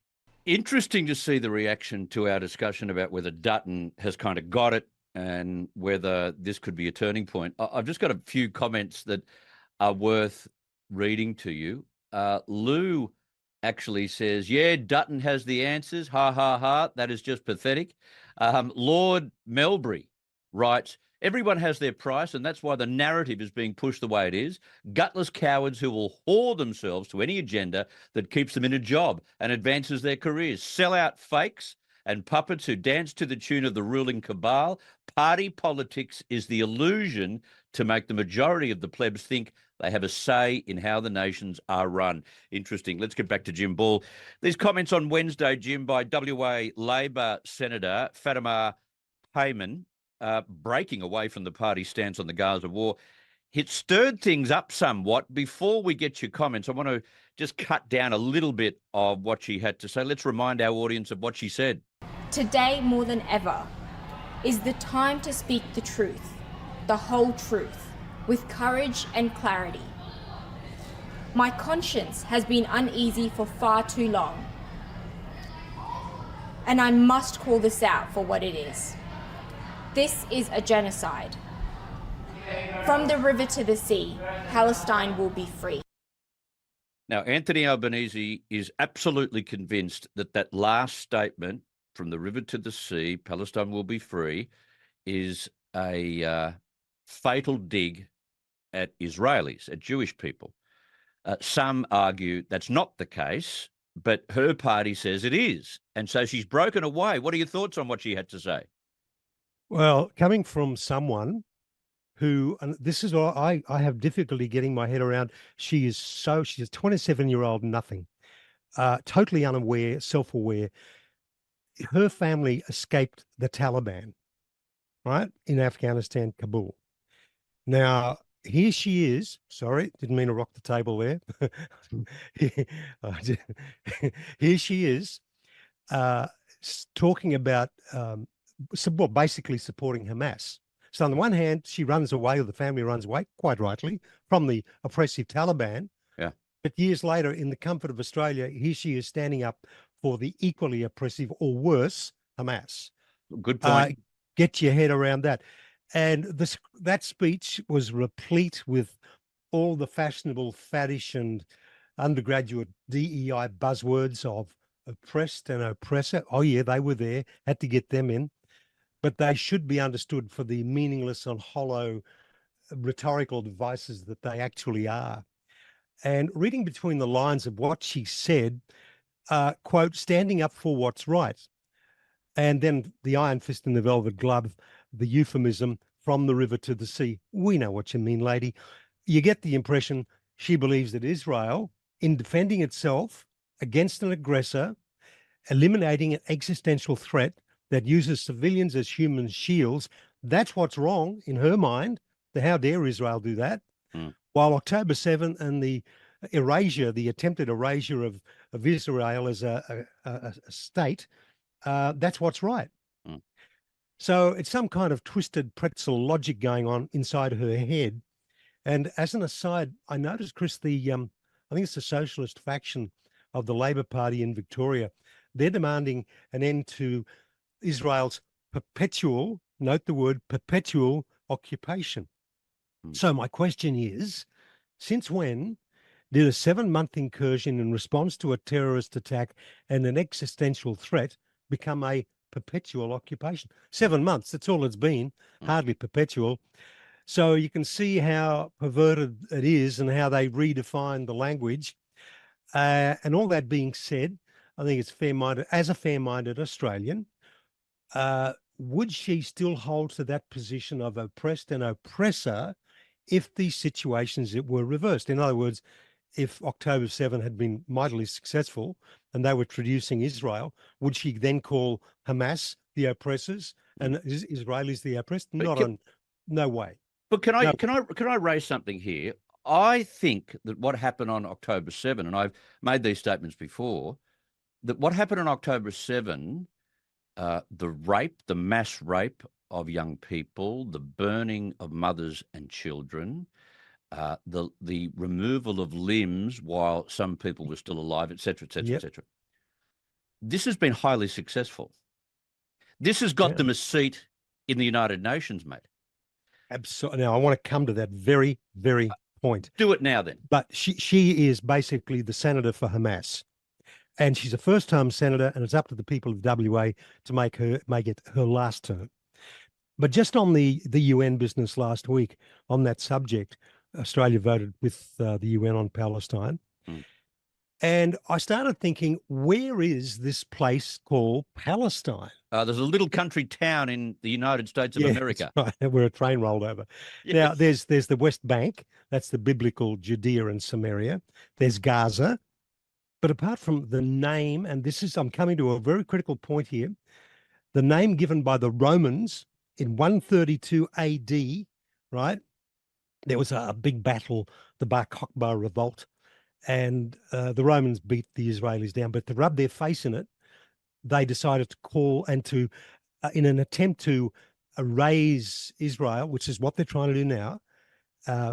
Interesting to see the reaction to our discussion about whether Dutton has kind of got it and whether this could be a turning point. I've just got a few comments that are worth reading to you. Lou actually says, yeah, Dutton has the answers. Ha, ha, ha. That is just pathetic. Lord Melbury writes, everyone has their price, and that's why the narrative is being pushed the way it is. Gutless cowards who will whore themselves to any agenda that keeps them in a job and advances their careers. Sell-out fakes and puppets who dance to the tune of the ruling cabal. Party politics is the illusion to make the majority of the plebs think they have a say in how the nations are run. Interesting. Let's get back to Jim Ball. These comments on Wednesday, Jim, by WA Labor Senator Fatima Payman, breaking away from the party stance on the Gaza war. It stirred things up somewhat. Before we get your comments, I want to just cut down a little bit of what she had to say. Let's remind our audience of what she said. Today, more than ever, is the time to speak the truth, the whole truth, with courage and clarity. My conscience has been uneasy for far too long, and I must call this out for what it is. This is a genocide. From the river to the sea, Palestine will be free. Now, Anthony Albanese is absolutely convinced that that last statement, from the river to the sea, Palestine will be free, is a fatal dig at Israelis, at Jewish people. Some argue that's not the case, but her party says it is. And so she's broken away. What are your thoughts on what she had to say? Well, coming from someone who, and this is what I have difficulty getting my head around. She's a 27-year-old nothing, totally unaware, self-aware. Her family escaped the Taliban, right, in Afghanistan, Kabul. Now, here she is. Sorry, didn't mean to rock the table there. Here she is talking about, basically supporting Hamas. So on the one hand, she runs away, or the family runs away, quite rightly, from the oppressive Taliban. Yeah. But years later, in the comfort of Australia, here she is standing up for the equally oppressive, or worse, Hamas. Good point. Get your head around that. And that speech was replete with all the fashionable, faddish and undergraduate DEI buzzwords of oppressed and oppressor. Oh, yeah, they were there, had to get them in. But they should be understood for the meaningless and hollow rhetorical devices that they actually are. And reading between the lines of what she said, quote, standing up for what's right. And then the iron fist in the velvet glove, the euphemism, from the river to the sea. We know what you mean, lady. You get the impression she believes that Israel, in defending itself against an aggressor, eliminating an existential threat, that uses civilians as human shields. That's what's wrong in her mind. How dare Israel do that? Mm. While October 7 and the erasure, the attempted erasure of Israel as a state, that's what's right. Mm. So it's some kind of twisted pretzel logic going on inside her head. And as an aside, I noticed, Chris, I think it's the socialist faction of the Labor Party in Victoria. They're demanding an end to Israel's perpetual, note the word perpetual, occupation. Mm. So my question is, since when did a 7-month incursion in response to a terrorist attack and an existential threat become a perpetual occupation? 7 months, that's all it's been, hardly perpetual. So you can see how perverted it is and how they redefine the language. And all that being said, I think it's fair-minded. As a fair-minded Australian, would she still hold to that position of oppressed and oppressor if these situations were reversed? In other words, if October 7 had been mightily successful and they were traducing Israel, would she then call Hamas the oppressors and Israelis the oppressed? No way. But can I raise something here? I think that what happened on October 7, and I've made these statements before, that what happened on October 7, the mass rape of young people, the burning of mothers and children, the removal of limbs while some people were still alive, etc., etc., etc. This has been highly successful. This has got them a seat in the United Nations, mate. Absolutely. Now, I want to come to that very, very point. Do it now, then. But she is basically the senator for Hamas. And she's a first-time senator, and it's up to the people of WA to make it her last term. But just on the UN business last week on that subject, Australia voted with the UN on Palestine. Mm. And I started thinking, where is this place called Palestine? There's a little country town in the United States of America. Right, where a train rolled over. Yes. Now, there's the West Bank. That's the biblical Judea and Samaria. There's Gaza. But apart from the name, and I'm coming to a very critical point here, the name given by the Romans in 132 AD, right? There was a big battle, the Bar Kokhba revolt, and the Romans beat the Israelis down. But to rub their face in it, they decided to call and to, in an attempt to erase Israel, which is what they're trying to do now,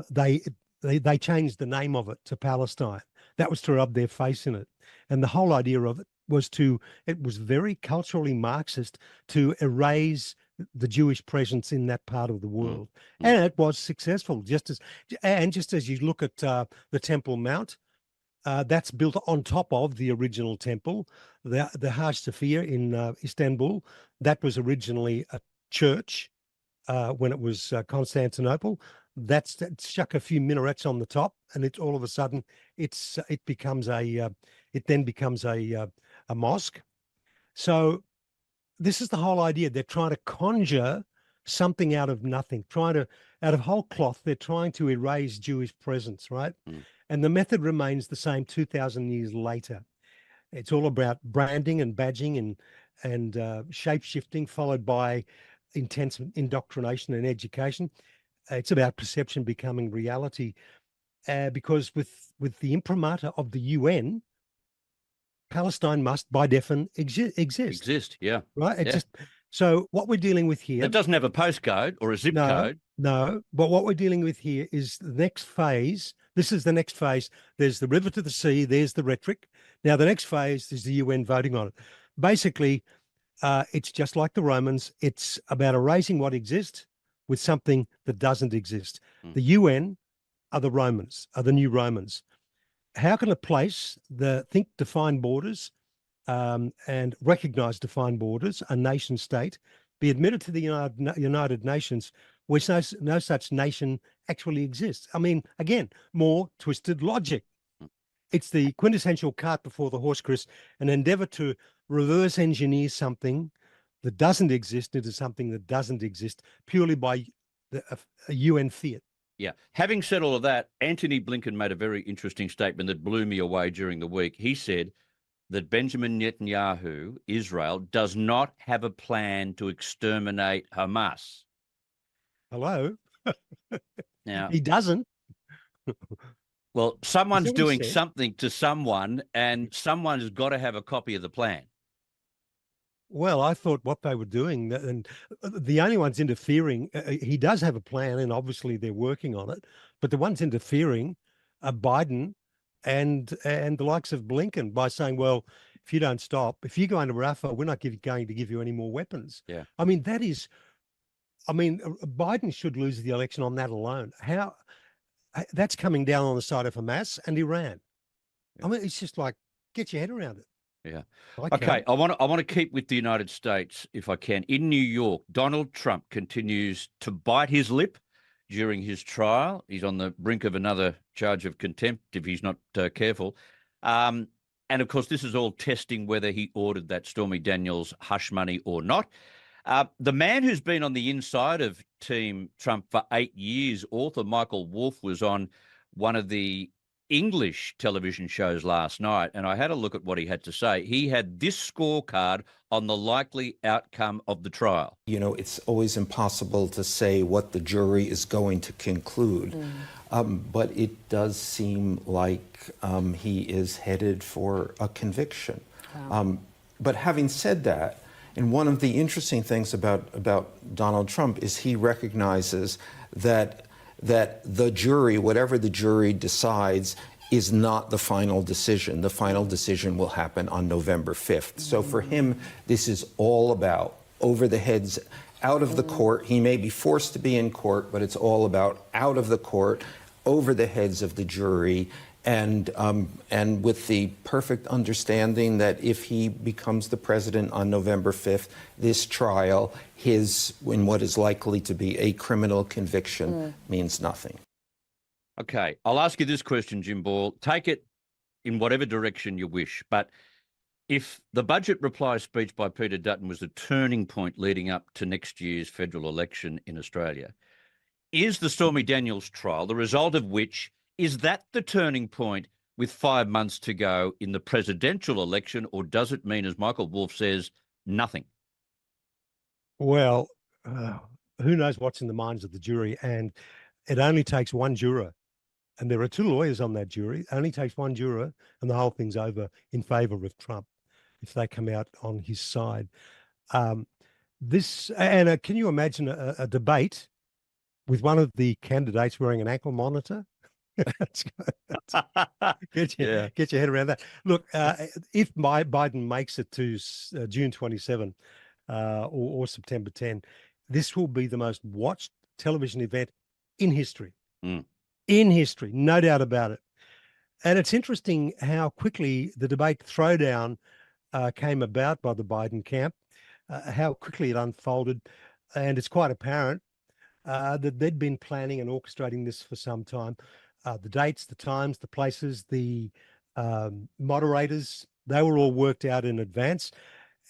they changed the name of it to Palestine. That was to rub their face in it. And the whole idea of it was very culturally Marxist to erase the Jewish presence in that part of the world. And it was successful, just as you look at the Temple Mount, that's built on top of the original temple. The Hagia Sophia in Istanbul, that was originally a church when it was Constantinople. That's chuck a few minarets on the top, and it all of a sudden it then becomes a mosque. So this is the whole idea. They're trying to conjure something out of nothing, out of whole cloth. They're trying to erase Jewish presence, right? And the method remains the same 2,000 years later. It's all about branding and badging and shape-shifting, followed by intense indoctrination and education. It's about perception becoming reality, because with the imprimatur of the UN, Palestine must, by definition, exist. Yeah. Right. So what we're dealing with here. It doesn't have a postcode or a zip code. No. But what we're dealing with here is the next phase. This is the next phase. There's the river to the sea. There's the rhetoric. Now the next phase is the UN voting on it. Basically, it's just like the Romans. It's about erasing what exists with something that doesn't exist. The UN are the Romans, are the new Romans. How can a place define borders and recognize defined borders, a nation state, be admitted to the United Nations, which no such nation actually exists? I mean, again, more twisted logic. It's the quintessential cart before the horse, Chris, an endeavor to reverse engineer something that doesn't exist into something that doesn't exist purely by a UN fiat. Yeah. Having said all of that, Antony Blinken made a very interesting statement that blew me away during the week. He said, that Benjamin Netanyahu, Israel, does not have a plan to exterminate Hamas. Hello? Now, He doesn't. well, someone's that what he doing said? something to someone, and someone's got to have a copy of the plan. Well, I thought what they were doing, and the only ones interfering, he does have a plan, and obviously they're working on it. But the ones interfering are Biden and the likes of Blinken by saying, "Well, if you don't stop, if you go into Rafah, we're not going to give you any more weapons." Yeah. I mean, that is, I mean, Biden should lose the election on that alone. How that's coming down on the side of Hamas and Iran. Yeah. I mean, it's just like, get your head around it. Yeah. I Okay, can't. I want to keep with the United States if I can. In New York, Donald Trump continues to bite his lip during his trial. He's on the brink of another charge of contempt if he's not careful. And of course, this is all testing whether he ordered that Stormy Daniels hush money or not. The man who's been on the inside of Team Trump for 8 years, author Michael Wolff, was on one of the English television shows last night, and I had a look at what he had to say. He had this scorecard on the likely outcome of the trial. You know, it's always impossible to say what the jury is going to conclude, but it does seem like he is headed for a conviction. Wow. But having said that, and one of the interesting things about Donald Trump is he recognizes that the jury, whatever the jury decides, is not the final decision. The final decision will happen on November 5th. So for him, this is all about over the heads, out of the court. He may be forced to be in court, but it's all about out of the court, over the heads of the jury, and with the perfect understanding that if he becomes the president on November 5th, this trial, in what is likely to be a criminal conviction, means nothing. Okay, I'll ask you this question, Jim Ball. Take it in whatever direction you wish, but if the budget reply speech by Peter Dutton was a turning point leading up to next year's federal election in Australia, is the Stormy Daniels trial, the result of which, is that the turning point with 5 months to go in the presidential election, or does it mean, as Michael Wolff says, nothing? Well, who knows what's in the minds of the jury? And it only takes one juror. And there are two lawyers on that jury. It only takes one juror and the whole thing's over in favor of Trump if they come out on his side. Can you imagine a debate with one of the candidates wearing an ankle monitor? Get your head around that. Look, if Biden makes it to June 27 or September 10, this will be the most watched television event in history. In history, no doubt about it. And it's interesting how quickly the debate throwdown came about by the Biden camp, how quickly it unfolded. And it's quite apparent that they'd been planning and orchestrating this for some time. The dates, the times, the places, the moderators, they were all worked out in advance.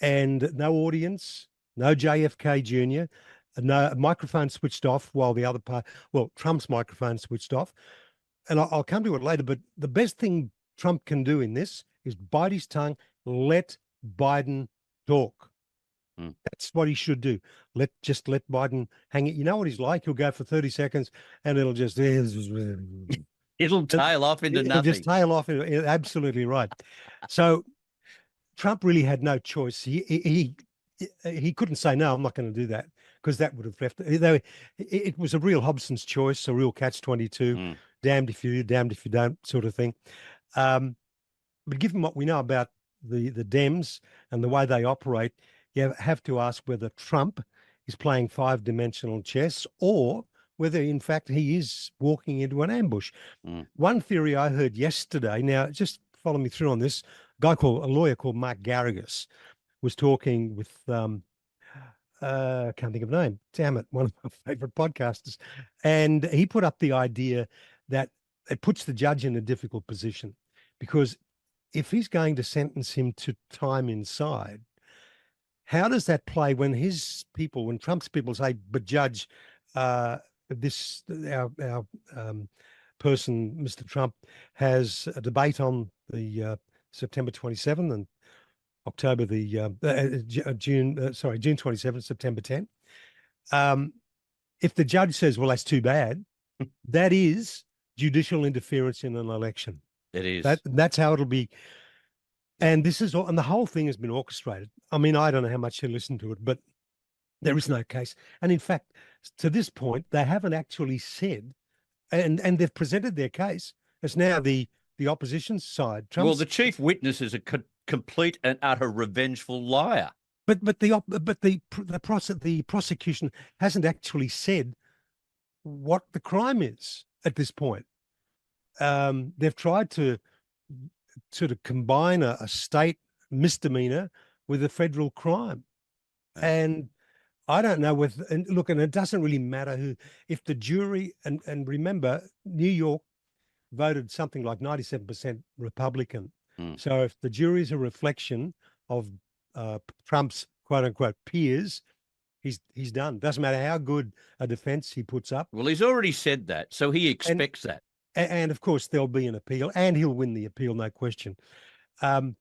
And no audience, no JFK Jr., no microphone switched off while the other part, Trump's microphone switched off. And I'll come to it later, but the best thing Trump can do in this is bite his tongue, let Biden talk. That's what he should do. Just let Biden hang it. You know what he's like? He'll go for 30 seconds and it'll just... It'll tail off into nothing. Just tail off. Absolutely right. So Trump really had no choice. He couldn't say, no, I'm not going to do that, because that would have left. It was a real Hobson's choice, a real catch-22, damned if you do, damned if you don't sort of thing. But given what we know about the Dems and the way they operate, you have to ask whether Trump is playing five-dimensional chess or whether, in fact, he is walking into an ambush. One theory I heard yesterday, now just follow me through on this, a lawyer called Mark Garrigus was talking with, can't think of a name, damn it, one of my favorite podcasters. And he put up the idea that it puts the judge in a difficult position, because if he's going to sentence him to time inside, how does that play when Trump's people say, but judge, our person, Mr. Trump, has a debate on the September 27, and October June 27, September 10. If the judge says, well, that's too bad, that is judicial interference in an election. It is. That's how it'll be. And this is all, and the whole thing has been orchestrated. I mean, I don't know how much you listen to it, but there is no case. And in fact, to this point, they haven't actually said, and they've presented their case. It's now the opposition side. Well, the chief witness is a complete and utter revengeful liar. But the prosecution hasn't actually said what the crime is at this point. They've tried to sort of combine a state misdemeanor with a federal crime, and I don't know and it doesn't really matter who. If the jury and remember, New York voted something like 97% Republican. So if the jury is a reflection of Trump's quote unquote peers, he's done. Doesn't matter how good a defense he puts up. Well, he's already said that, so he expects that. And of course there'll be an appeal, and he'll win the appeal, no question. And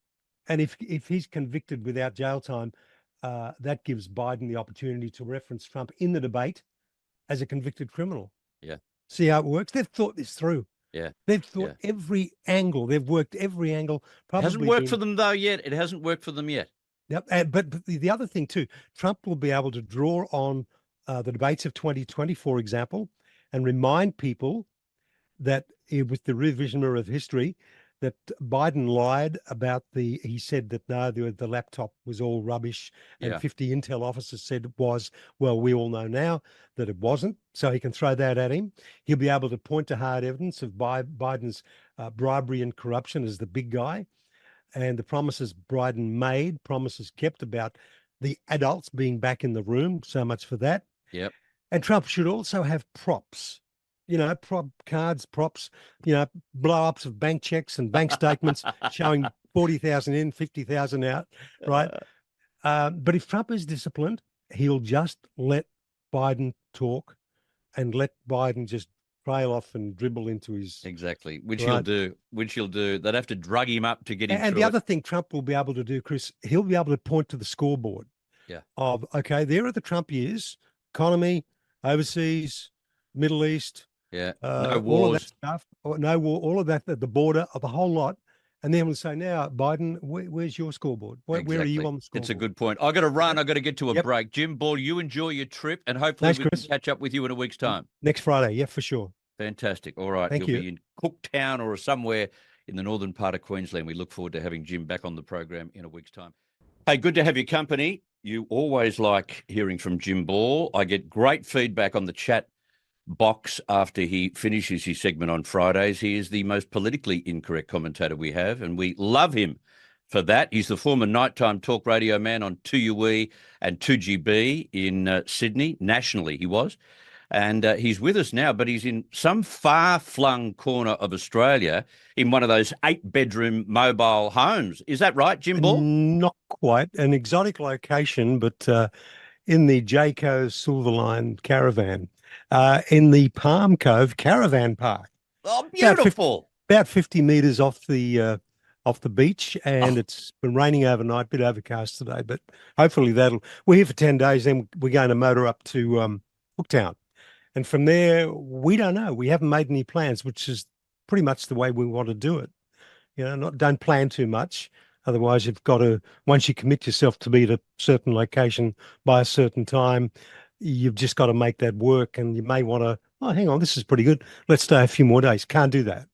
if he's convicted without jail time, that gives Biden the opportunity to reference Trump in the debate as a convicted criminal. Yeah. See how it works? They've thought this through. Yeah. They've thought every angle. They've worked every angle. It hasn't worked for them though yet. It hasn't worked for them yet. Yep. But the other thing too, Trump will be able to draw on the debates of 2020, for example, and remind people that with the revision mirror of history, that Biden lied about he said that no, the laptop was all rubbish, and 50 Intel officers said it was. Well, we all know now that it wasn't, so he can throw that at him. He'll be able to point to hard evidence of Biden's bribery and corruption as the big guy, and the promises Biden made, promises kept about the adults being back in the room. So much for that. Yep. And Trump should also have props. Props, blow-ups of bank checks and bank statements showing 40,000 in, 50,000 out, right? But if Trump is disciplined, he'll just let Biden talk and let Biden just trail off and dribble into his... Exactly, which he'll do. They'd have to drug him up to get him through. And the other thing Trump will be able to do, Chris, he'll be able to point to the scoreboard of, okay, there are the Trump years, economy, overseas, Middle East... no wars, all of that stuff, no war, all of that, the border, of the whole lot, and then we'll say, now, Biden, where's your scoreboard? Where are you on the scoreboard? It's a good point. I got to run. I got to get to a break. Jim Ball, you enjoy your trip, and hopefully we can catch up with you in a week's time. Next Friday, yeah, for sure. Fantastic. All right, Thank you'll you. be in Cooktown or somewhere in the northern part of Queensland. We look forward to having Jim back on the program in a week's time. Hey, good to have your company. You always like hearing from Jim Ball. I get great feedback on the chat box after he finishes his segment on Fridays. He is the most politically incorrect commentator we have, and we love him for that. He's the former nighttime talk radio man on 2UE and 2GB in Sydney, nationally he was. And he's with us now, but he's in some far-flung corner of Australia in one of those 8-bedroom mobile homes. Is that right, Jim Ball? Not quite. An exotic location, but in the Jayco Silverline caravan. In the Palm Cove Caravan Park. Oh, beautiful! About 50 meters off the beach, and it's been raining overnight, bit overcast today, but hopefully we're here for 10 days, then we're going to motor up to Cooktown. And from there, we don't know. We haven't made any plans, which is pretty much the way we want to do it. Don't plan too much. Otherwise, you've got to, once you commit yourself to be at a certain location by a certain time, you've just got to make that work, and you may want to, hang on, this is pretty good. Let's stay a few more days. Can't do that.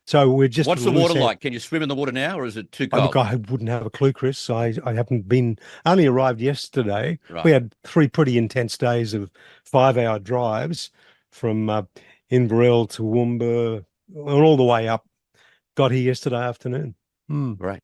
So we're just... What's the water like? Can you swim in the water now, or is it too cold? Look, I wouldn't have a clue, Chris. I haven't only arrived yesterday. Right. We had 3 pretty intense days of 5-hour drives from Inverell to Woomba, all the way up. Got here yesterday afternoon. Right.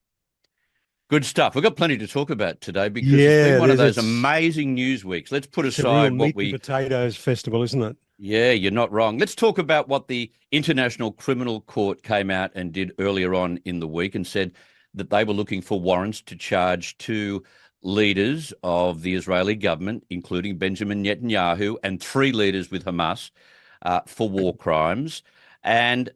Good stuff. We've got plenty to talk about today because it's been one of those amazing news weeks. Let's put aside what meat and potatoes festival, isn't it? Yeah, you're not wrong. Let's talk about what the International Criminal Court came out and did earlier on in the week, and said that they were looking for warrants to charge 2 leaders of the Israeli government, including Benjamin Netanyahu, and 3 leaders with Hamas for war crimes. And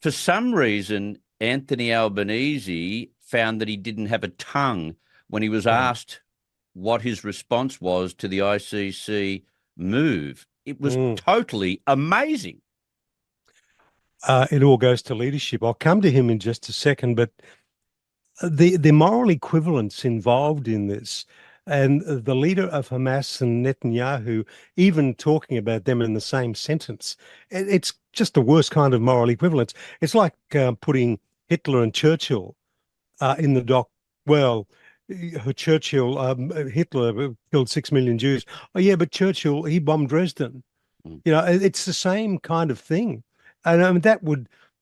for some reason, Anthony Albanese found that he didn't have a tongue when he was asked what his response was to the ICC move. It was totally amazing. It all goes to leadership. I'll come to him in just a second, but the moral equivalence involved in this, and the leader of Hamas and Netanyahu even talking about them in the same sentence, it's just the worst kind of moral equivalence. It's like putting Hitler and Churchill in the dock. Well, Hitler killed 6 million Jews. Oh yeah, but Churchill, he bombed Dresden. You know, it's the same kind of thing. And I mean,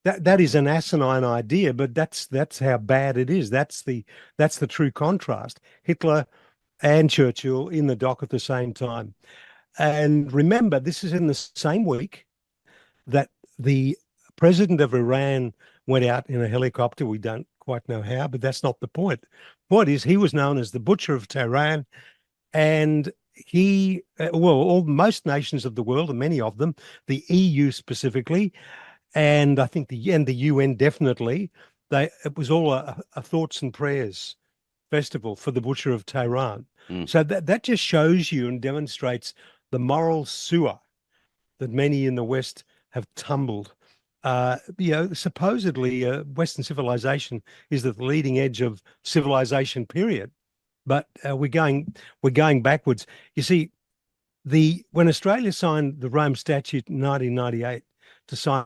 that is an asinine idea, but that's how bad it is. That's the true contrast. Hitler and Churchill in the dock at the same time. And remember, this is in the same week that the president of Iran went out in a helicopter. We don't quite know how, but that's not the point. The point is he was known as the Butcher of Tehran, and he, most nations of the world, and many of them, the EU specifically, and I think the UN definitely, it was all a thoughts and prayers festival for the Butcher of Tehran. So that just shows you and demonstrates the moral sewer that many in the West have tumbled. Supposedly Western civilization is at the leading edge of civilization, period. But we're going backwards. You see, when Australia signed the Rome Statute in 1998 to sign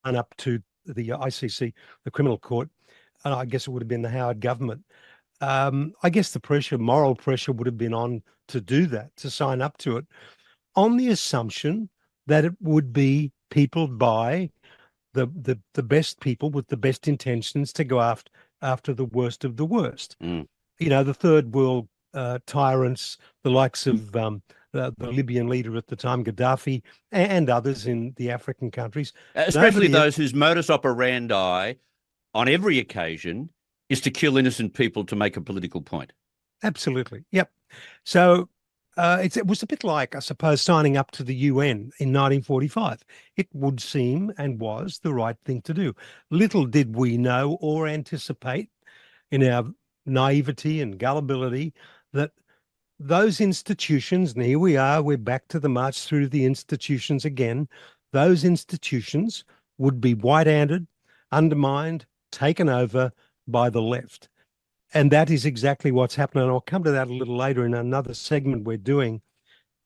up to the ICC, the criminal court, and I guess it would have been the Howard government. I guess the moral pressure would have been on to do that, to sign up to it, on the assumption that it would be peopled by the best people with the best intentions to go after the worst of the worst. You know, the third world tyrants, the likes of the Libyan leader at the time, Gaddafi, and others in the African countries. Especially those whose modus operandi on every occasion is to kill innocent people to make a political point. Absolutely. Yep. So it was a bit like, I suppose, signing up to the UN in 1945. It would seem and was the right thing to do. Little did we know or anticipate in our naivety and gullibility that those institutions, and here we are, we're back to the march through the institutions again, those institutions would be white-handed, undermined, taken over by the left. And that is exactly what's happening. And I'll come to that a little later in another segment we're doing.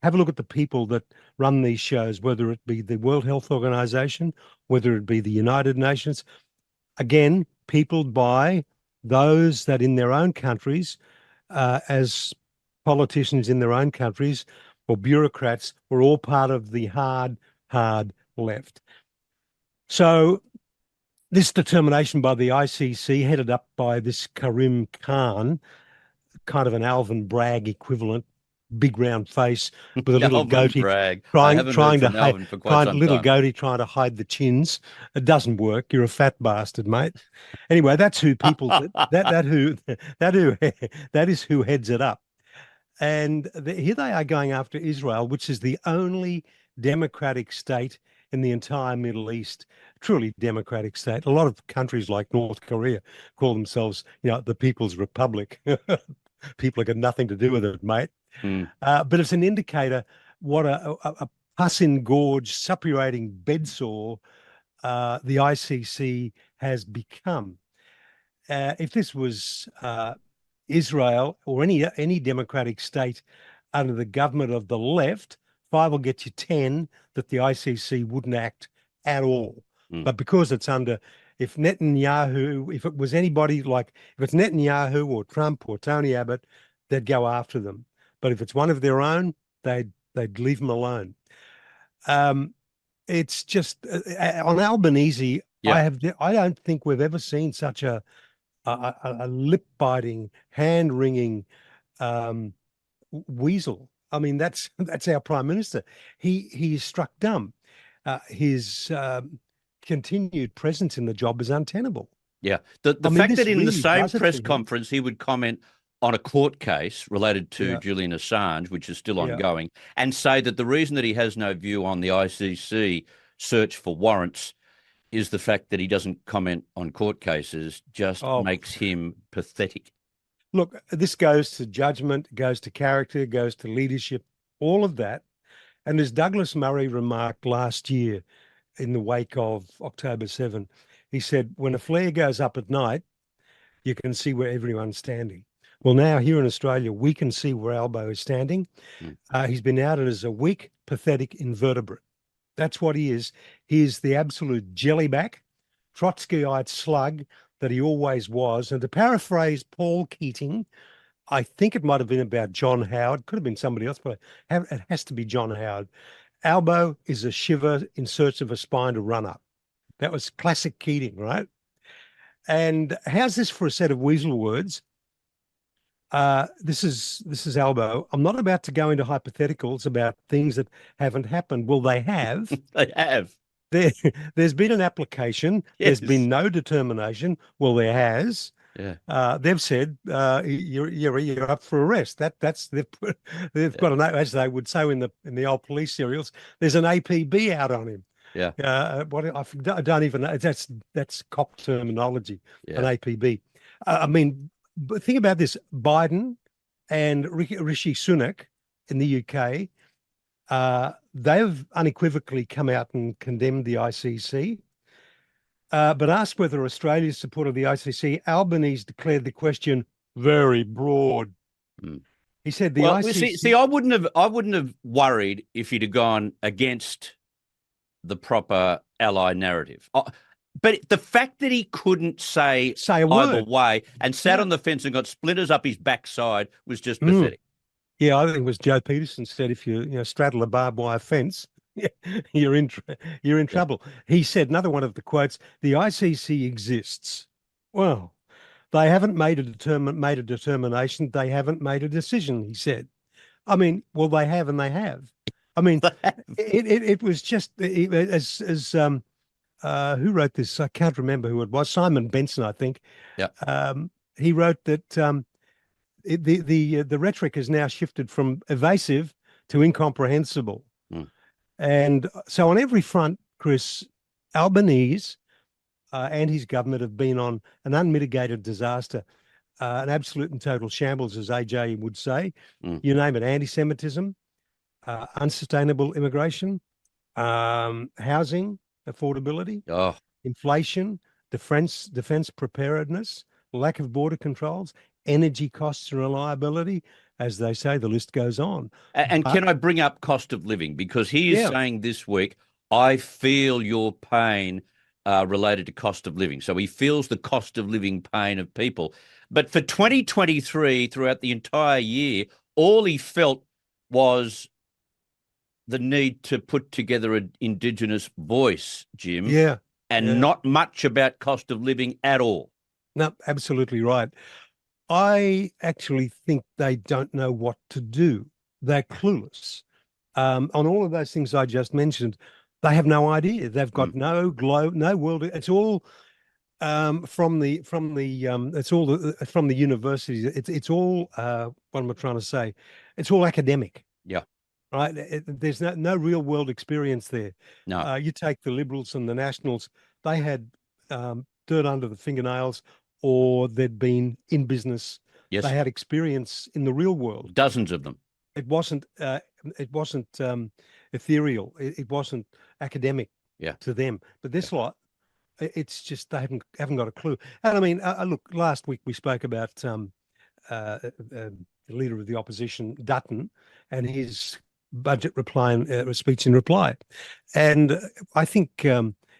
Have a look at the people that run these shows, whether it be the World Health Organization, whether it be the United Nations. Again, peopled by those that in their own countries, as politicians in their own countries or bureaucrats, were all part of the hard left. So this determination by the ICC, headed up by this Karim Khan, kind of an Alvin Bragg equivalent, big round face with a little goatee, trying to hide the chins. It doesn't work. You're a fat bastard, mate. Anyway, that's who people that is who heads it up. And here they are going after Israel, which is the only democratic state in the entire Middle East, truly democratic state. A lot of countries like North Korea call themselves, the People's Republic. People have got nothing to do with it, mate. But it's an indicator what a pus-engorged, suppurating bedsore the ICC has become. If this was Israel or any democratic state under the government of the left, 5 will get you 10 that the ICC wouldn't act at all. But because it's under, if it was anybody like, if it's Netanyahu or Trump or Tony Abbott, they'd go after them. But if it's one of their own, they'd leave them alone. It's just on Albanese. I don't think we've ever seen such a lip-biting, hand-wringing weasel. I mean, that's our prime minister. He is struck dumb. His continued presence in the job is untenable. Yeah, the fact that in the same press conference he would comment on a court case related to Julian Assange, which is still ongoing, and say that the reason that he has no view on the ICC search for warrants is the fact that he doesn't comment on court cases just Oh. makes him pathetic. Look, this goes to judgment, goes to character, goes to leadership, all of that. And as Douglas Murray remarked last year in the wake of October 7, he said, when a flare goes up at night, you can see where everyone's standing. Well, now here in Australia, we can see where Albo is standing. He's been outed as a weak, pathetic invertebrate. That's what he is. He is the absolute jellyback, Trotskyite slug that he always was. And to paraphrase Paul Keating, I think it might have been about John Howard, could have been somebody else, but it has to be John Howard. Albo is a shiver in search of a spine to run up. That was classic Keating, right? And how's this for a set of weasel words? This is Albo. I'm not about to go into hypotheticals about things that haven't happened. Well, they have. They have. There's been an application. Yes. There's been no determination. Well, there has. Yeah. They've said you're up for arrest. They've got an, as they would say in the old police serials. There's an APB out on him. Yeah. I don't even know. That's cop terminology. Yeah. An APB. I mean, but think about this: Biden and Rishi Sunak in the UK. They've unequivocally come out and condemned the ICC. But asked whether Australia's support of the ICC, Albanese declared the question very broad. He said the ICC. See, I wouldn't have worried if he'd have gone against the proper ally narrative. But the fact that he couldn't say a either word way and sat on the fence and got splinters up his backside was just pathetic. Yeah, I think it was Joe Peterson said if you straddle a barbed wire fence, you're in trouble. He said, another one of the quotes, the ICC exists. Well, they haven't made a determination. They haven't made a decision, he said. I mean, well, they have and they have. I mean, it was just as who wrote this? I can't remember who it was. Simon Benson, I think. Yeah. He wrote that the rhetoric has now shifted from evasive to incomprehensible. And so on every front, Chris, Albanese and his government have been on an unmitigated disaster, an absolute and total shambles, as AJ would say. You name it: anti-Semitism, unsustainable immigration, housing affordability, inflation, defense preparedness, lack of border controls, energy costs and reliability. As they say, the list goes on. And can I bring up cost of living? Because he is saying this week, I feel your pain related to cost of living. So he feels the cost of living pain of people. But for 2023, throughout the entire year, all he felt was the need to put together an Indigenous voice, Jim. Yeah. And not much about cost of living at all. No, absolutely right. I actually think they don't know what to do. They're clueless. On all of those things I just mentioned, they have no idea. They've got no world. It's all from the universities. It's all what am I trying to say? It's all academic. Yeah. Right. There's no real world experience there. No. You take the Liberals and the Nationals. They had dirt under the fingernails, or they'd been in business. Yes. They had experience in the real world. Dozens of them. It wasn't ethereal. It wasn't academic to them. But this lot, it's just they haven't got a clue. And I mean, look, last week we spoke about the leader of the opposition, Dutton, and his budget speech in reply. And I think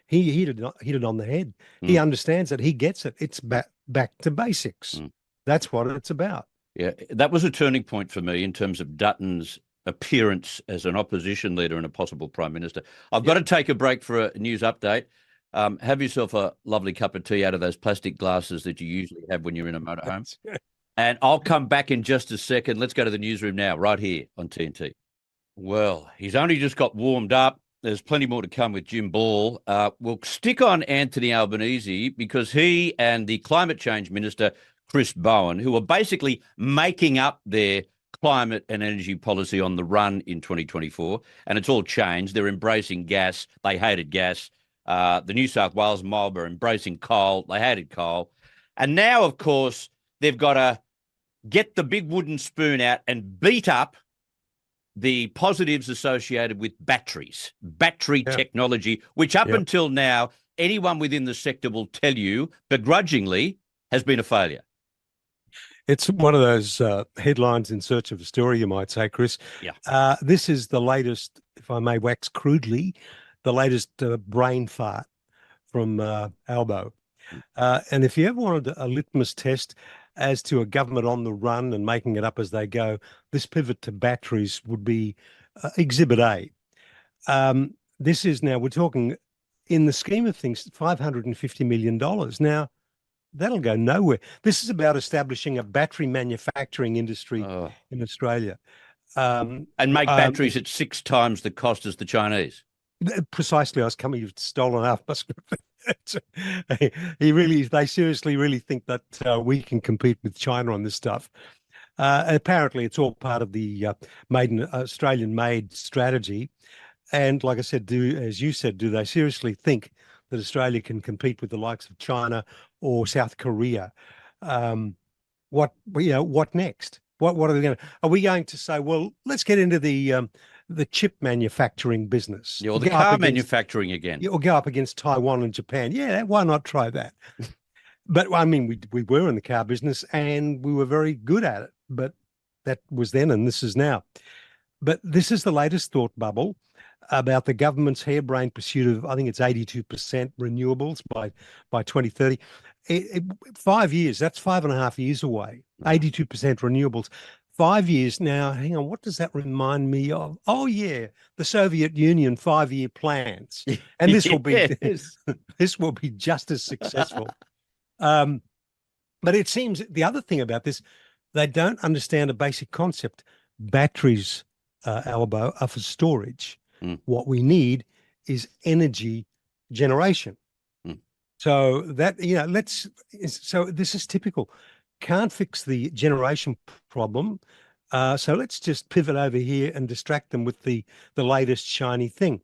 he hit it on the head. He understands it. He gets it. It's back to basics. That's what it's about. Yeah, that was a turning point for me in terms of Dutton's appearance as an opposition leader and a possible prime minister. I've got to take a break for a news update. Have yourself a lovely cup of tea out of those plastic glasses that you usually have when you're in a motorhome. And I'll come back in just a second. Let's go to the newsroom now, right here on TNT. Well, he's only just got warmed up. There's plenty more to come with Jim Ball. We'll stick on Anthony Albanese because he and the climate change minister, Chris Bowen, who are basically making up their climate and energy policy on the run in 2024, and it's all changed. They're embracing gas. They hated gas. The New South Wales mob are embracing coal. They hated coal. And now, of course, they've got to get the big wooden spoon out and beat up the positives associated with battery technology, which up until now, anyone within the sector will tell you begrudgingly has been a failure. It's one of those headlines in search of a story, you might say, Chris. Yeah. This is the latest, if I may wax crudely, the latest brain fart from Albo. And if you ever wanted a litmus test as to a government on the run and making it up as they go, this pivot to batteries would be Exhibit A. This is now, we're talking, in the scheme of things, $550 million. Now, that'll go nowhere. This is about establishing a battery manufacturing industry in Australia. And make batteries at 6 times the cost as the Chinese. Precisely. I was coming, you've stolen half my script. They seriously really think that we can compete with China on this stuff. Apparently, it's all part of the Australian-made strategy. And like I said, as you said, do they seriously think that Australia can compete with the likes of China or South Korea? What next? What are we going to? Are we going to say, well, let's get into the chip manufacturing business, or the car manufacturing again, or go up against Taiwan and Japan? Yeah, why not try that? But I mean, we were in the car business and we were very good at it. But that was then, and this is now. But this is the latest thought bubble about the government's harebrained pursuit of, I think it's 82% renewables by 2030. 5 years, that's 5.5 years away. 82% renewables. 5 years now. Hang on, what does that remind me of? Oh yeah, the Soviet Union 5-year plans, and this will be this will be just as successful. But it seems the other thing about this, they don't understand a basic concept. Batteries, Albo, are for storage. What we need is energy generation. So that, so this is typical. Can't fix the generation problem. So let's just pivot over here and distract them with the latest shiny thing.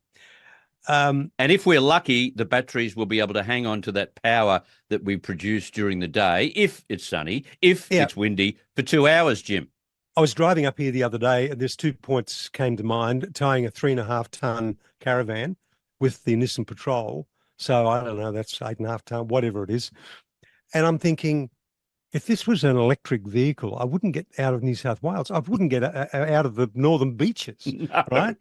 And if we're lucky, the batteries will be able to hang on to that power that we produce during the day, if it's sunny, if it's windy, for 2 hours, Jim. I was driving up here the other day, and there's 2 points came to mind, towing a 3.5-ton caravan with the Nissan Patrol. So I don't know, that's 8.5 ton, whatever it is. And I'm thinking, if this was an electric vehicle, I wouldn't get out of New South Wales. I wouldn't get out of the northern beaches, right?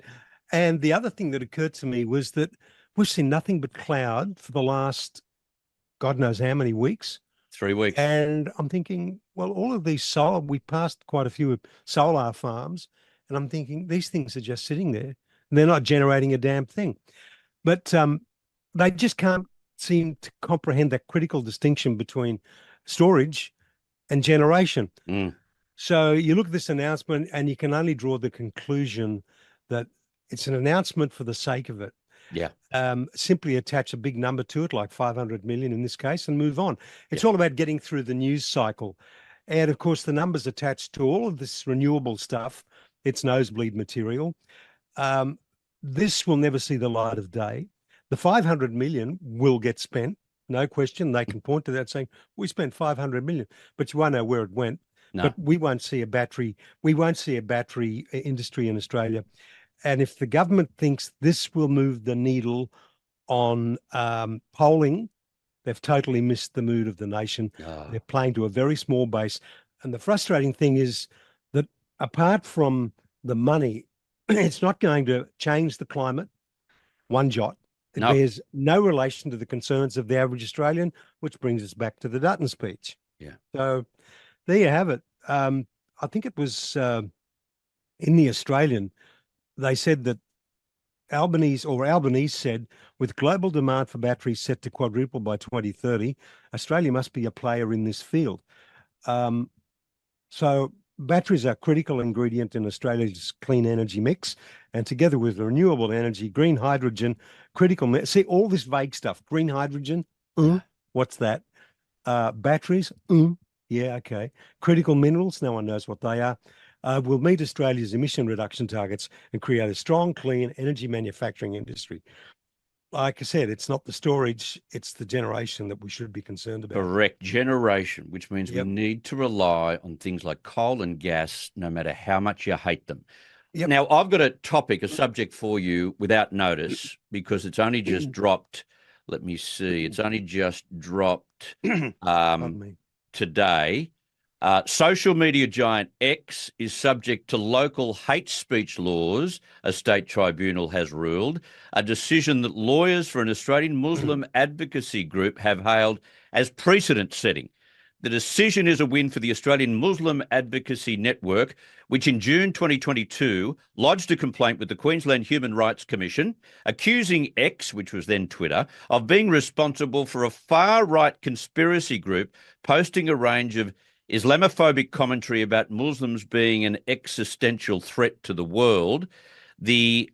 And the other thing that occurred to me was that we've seen nothing but cloud for the last, God knows how many weeks. 3 weeks. And I'm thinking, well, all of these solar, we passed quite a few solar farms, and I'm thinking these things are just sitting there and they're not generating a damn thing. But they just can't seem to comprehend that critical distinction between storage and generation. So you look at this announcement and you can only draw the conclusion that it's an announcement for the sake of it. Yeah. Simply attach a big number to it, like 500 million in this case, and move on. It's all about getting through the news cycle. And of course, the numbers attached to all of this renewable stuff, it's nosebleed material. This will never see the light of day. The 500 million will get spent, no question. They can point to that saying, we spent 500 million, but you won't know where it went. No. But we won't see a battery industry in Australia. And if the government thinks this will move the needle on polling, they've totally missed the mood of the nation. They're playing to a very small base. And the frustrating thing is that apart from the money, it's not going to change the climate one jot. It bears no relation to the concerns of the average Australian, which brings us back to the Dutton speech. Yeah. So there you have it. I think it was in the Australian, they said that Albanese said, with global demand for batteries set to quadruple by 2030, Australia must be a player in this field. So batteries are a critical ingredient in Australia's clean energy mix, and together with renewable energy, green hydrogen, see all this vague stuff, green hydrogen, what's that? Batteries, yeah, okay. Critical minerals, no one knows what they are. Will meet Australia's emission reduction targets and create a strong, clean energy manufacturing industry. like I said, it's not the storage, it's the generation that we should be concerned about. Correct. Generation, which means we Yep. need to rely on things like coal and gas, no matter how much you hate them. Yep. Now, I've got a topic, a subject for you without notice, because it's only just dropped. Let me see. It's only just dropped Pardon me. today. Social media giant X is subject to local hate speech laws, a state tribunal has ruled, a decision that lawyers for an Australian Muslim advocacy group have hailed as precedent-setting. The decision is a win for the Australian Muslim Advocacy Network, which in June 2022 lodged a complaint with the Queensland Human Rights Commission, accusing X, which was then Twitter, of being responsible for a far-right conspiracy group posting a range of Islamophobic commentary about Muslims being an existential threat to the world. The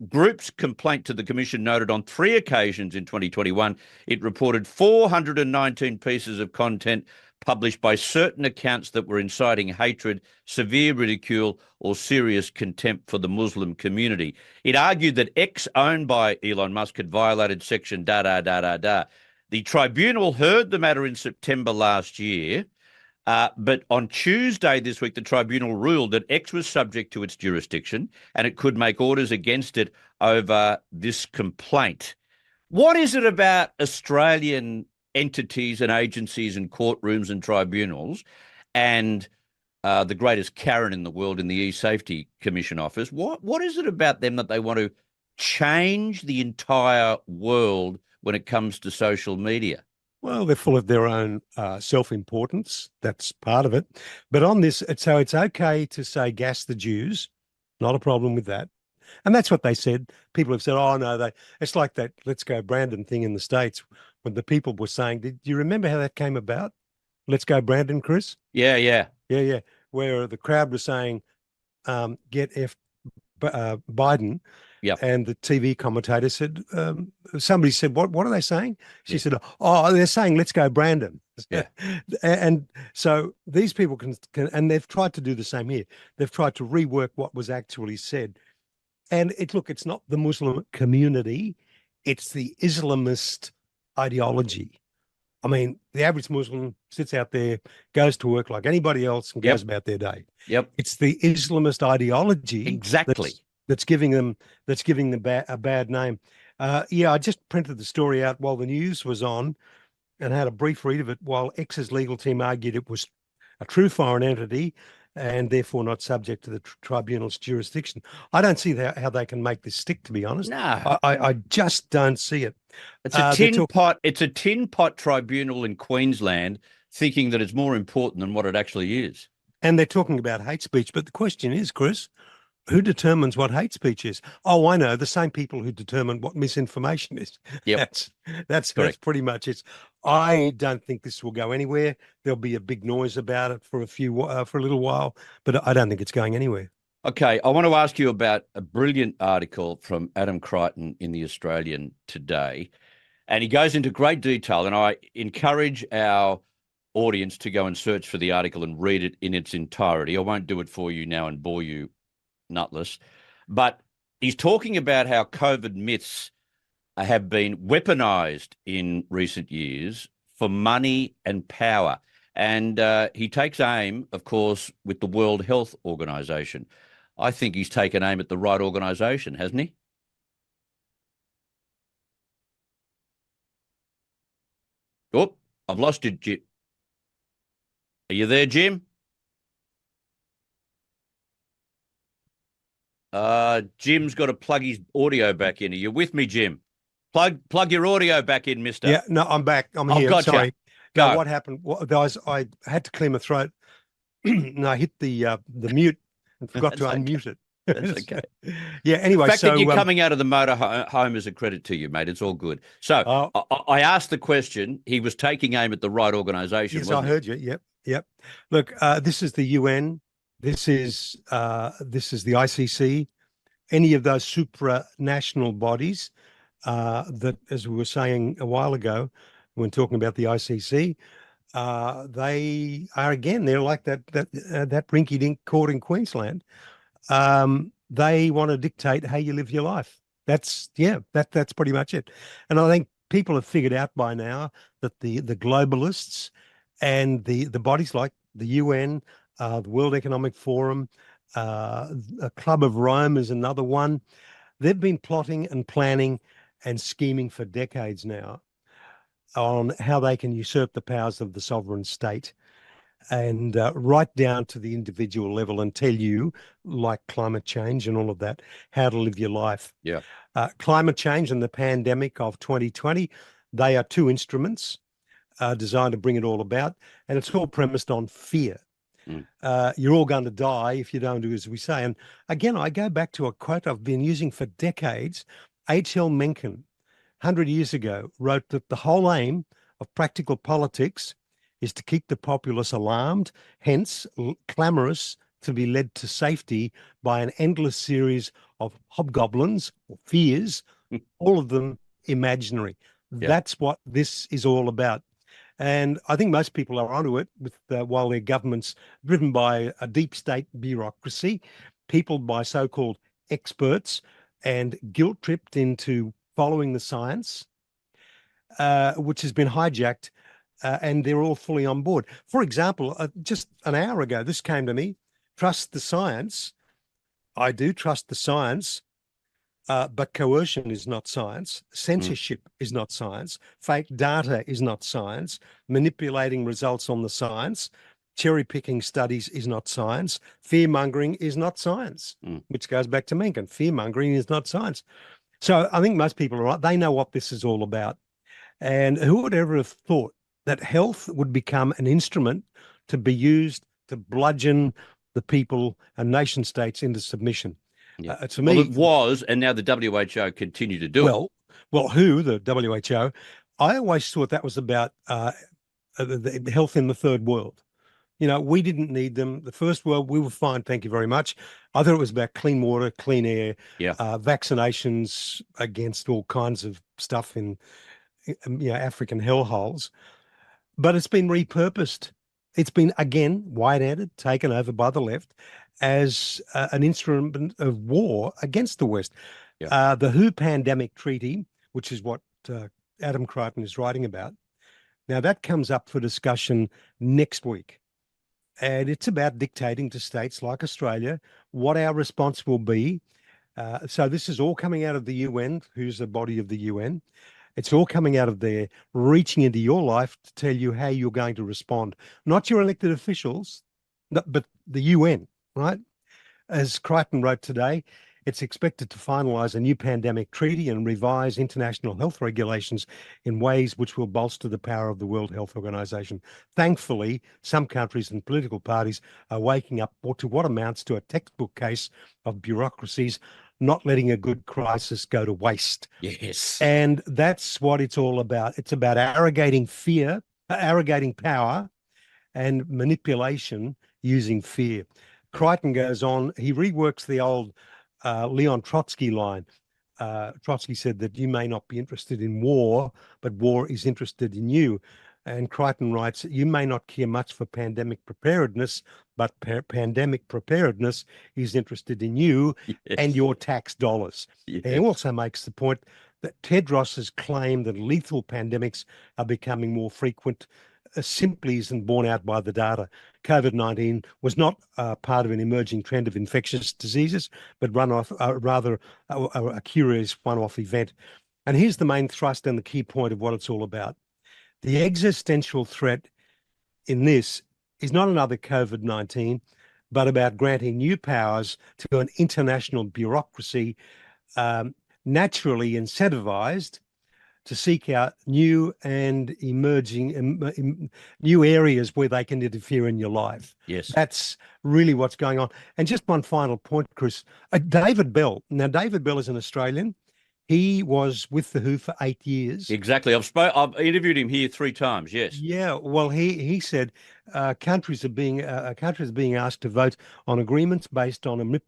group's complaint to the Commission noted on 3 occasions in 2021 it reported 419 pieces of content published by certain accounts that were inciting hatred, severe ridicule, or serious contempt for the Muslim community. It argued that X, owned by Elon Musk, had violated section The tribunal heard the matter in September last year. But on Tuesday this week, the tribunal ruled that X was subject to its jurisdiction and it could make orders against it over this complaint. What is it about Australian entities and agencies and courtrooms and tribunals and the greatest Karen in the world in the E-Safety Commission office? What is it about them that they want to change the entire world when it comes to social media? Well, they're full of their own self-importance. That's part of it. But on this, it's okay to say gas the Jews. Not a problem with that. And that's what they said. People have said, oh, no, it's like that Let's Go Brandon thing in the States when the people were saying, do you remember how that came about? Let's Go Brandon, Chris? Yeah. Where the crowd was saying, get Biden. Yep. And the TV commentator said, somebody said, what are they saying? She said, oh, they're saying, let's go Brandon. Yeah. And so these people can, and they've tried to do the same here. They've tried to rework what was actually said. And it's not the Muslim community. It's the Islamist ideology. I mean, the average Muslim sits out there, goes to work like anybody else and goes about their day. Yep. It's the Islamist ideology. Exactly. That's giving them a bad name. I just printed the story out while the news was on and had a brief read of it while X's legal team argued it was a true foreign entity and therefore not subject to the tribunal's jurisdiction. I don't see how they can make this stick, to be honest. No. I just don't see it. It's a tin pot. It's a tin pot tribunal in Queensland thinking that it's more important than what it actually is. And they're talking about hate speech. But the question is, Chris, who determines what hate speech is? Oh, I know, the same people who determine what misinformation is. Yep. That's pretty much it. I don't think this will go anywhere. There'll be a big noise about it for a little while, but I don't think it's going anywhere. Okay, I want to ask you about a brilliant article from Adam Crichton in The Australian today, and he goes into great detail, and I encourage our audience to go and search for the article and read it in its entirety. I won't do it for you now and bore you nutless, but he's talking about how COVID myths have been weaponized in recent years for money and power. And he takes aim, of course, with the World Health Organization. I think he's taken aim at the right organization, hasn't he? Oh, I've lost you, Jim. Are you there, Jim? Jim's got to plug his audio back in. Are you with me, Jim? Plug your audio back in, mister. Yeah, no, I'm back. I'm here. Gotcha. Sorry. Go. No, what happened? Guys, I had to clear my throat. And I hit the mute and forgot to unmute it. That's okay. Yeah, anyway. The fact that you're coming out of the motor home is a credit to you, mate. It's all good. So I asked the question. He was taking aim at the right organisation. Yes, I heard you. Yep. Look, this is the UN. This is the ICC. Any of those supranational bodies that, as we were saying a while ago, when talking about the ICC, they are, again, they're like that rinky-dink court in Queensland. They want to dictate how you live your life. That's that's pretty much it. And I think people have figured out by now that the globalists and the bodies like the UN, the World Economic Forum, a Club of Rome is another one. They've been plotting and planning and scheming for decades now on how they can usurp the powers of the sovereign state, and right down to the individual level, and tell you, like climate change and all of that, how to live your life. Yeah. Climate change and the pandemic of 2020, they are two instruments designed to bring it all about, and it's all premised on fear. You're all going to die if you don't do as we say. And again, I go back to a quote I've been using for decades. H.L. Mencken, 100 years ago, wrote that the whole aim of practical politics is to keep the populace alarmed, hence clamorous to be led to safety by an endless series of hobgoblins or fears, all of them imaginary. Yeah. That's what this is all about. And I think most people are onto it, with while their government's driven by a deep state bureaucracy, people by so-called experts, and guilt-tripped into following the science, which has been hijacked, and they're all fully on board. For example, just an hour ago, this came to me: trust the science. I do trust the science, but coercion is not science. Censorship is not science. Fake data is not science. Manipulating results on the science, cherry-picking studies is not science. Fear-mongering is not science, which goes back to Mencken. Fear-mongering is not science. So I think most people are right. They know what this is all about. And who would ever have thought that health would become an instrument to be used to bludgeon the people and nation states into submission? Yeah. To me, well, it was, and now the WHO continue to do it. Well, the WHO? I always thought that was about the health in the third world. You know, we didn't need them. The first world, we were fine, thank you very much. I thought it was about clean water, clean air, vaccinations against all kinds of stuff in African hellholes. But it's been repurposed. It's been, again, wide-handed, taken over by the left as an instrument of war against the West. The WHO Pandemic Treaty, which is what Adam Crichton is writing about, now that comes up for discussion next week. And it's about dictating to states like Australia what our response will be. So this is all coming out of the UN, who's the body of the UN. It's all coming out of there, reaching into your life to tell you how you're going to respond. Not your elected officials, but the UN, right? As Crichton wrote today, it's expected to finalise a new pandemic treaty and revise international health regulations in ways which will bolster the power of the World Health Organization. Thankfully, some countries and political parties are waking up to what amounts to a textbook case of bureaucracies not letting a good crisis go to waste. Yes. And that's what it's all about. It's about arrogating fear, arrogating power, and manipulation using fear. Crichton goes on, he reworks the old Leon Trotsky line. Trotsky said that you may not be interested in war, but war is interested in you. And Crichton writes, you may not care much for pandemic preparedness, but pandemic preparedness is interested in you and your tax dollars. Yes. And he also makes the point that Tedros's claim that lethal pandemics are becoming more frequent simply isn't borne out by the data. COVID-19 was not part of an emerging trend of infectious diseases, but rather a curious one-off event. And here's the main thrust and the key point of what it's all about. The existential threat in this is not another COVID-19, but about granting new powers to an international bureaucracy naturally incentivized to seek out new and emerging new areas where they can interfere in your life. Yes. That's really what's going on. And just one final point, Chris. David Bell. Now, David Bell is an Australian. He was with the WHO for 8 years. Exactly. I've interviewed him here 3 times. Yes. Yeah. Well, he said countries are being asked to vote on agreements based on a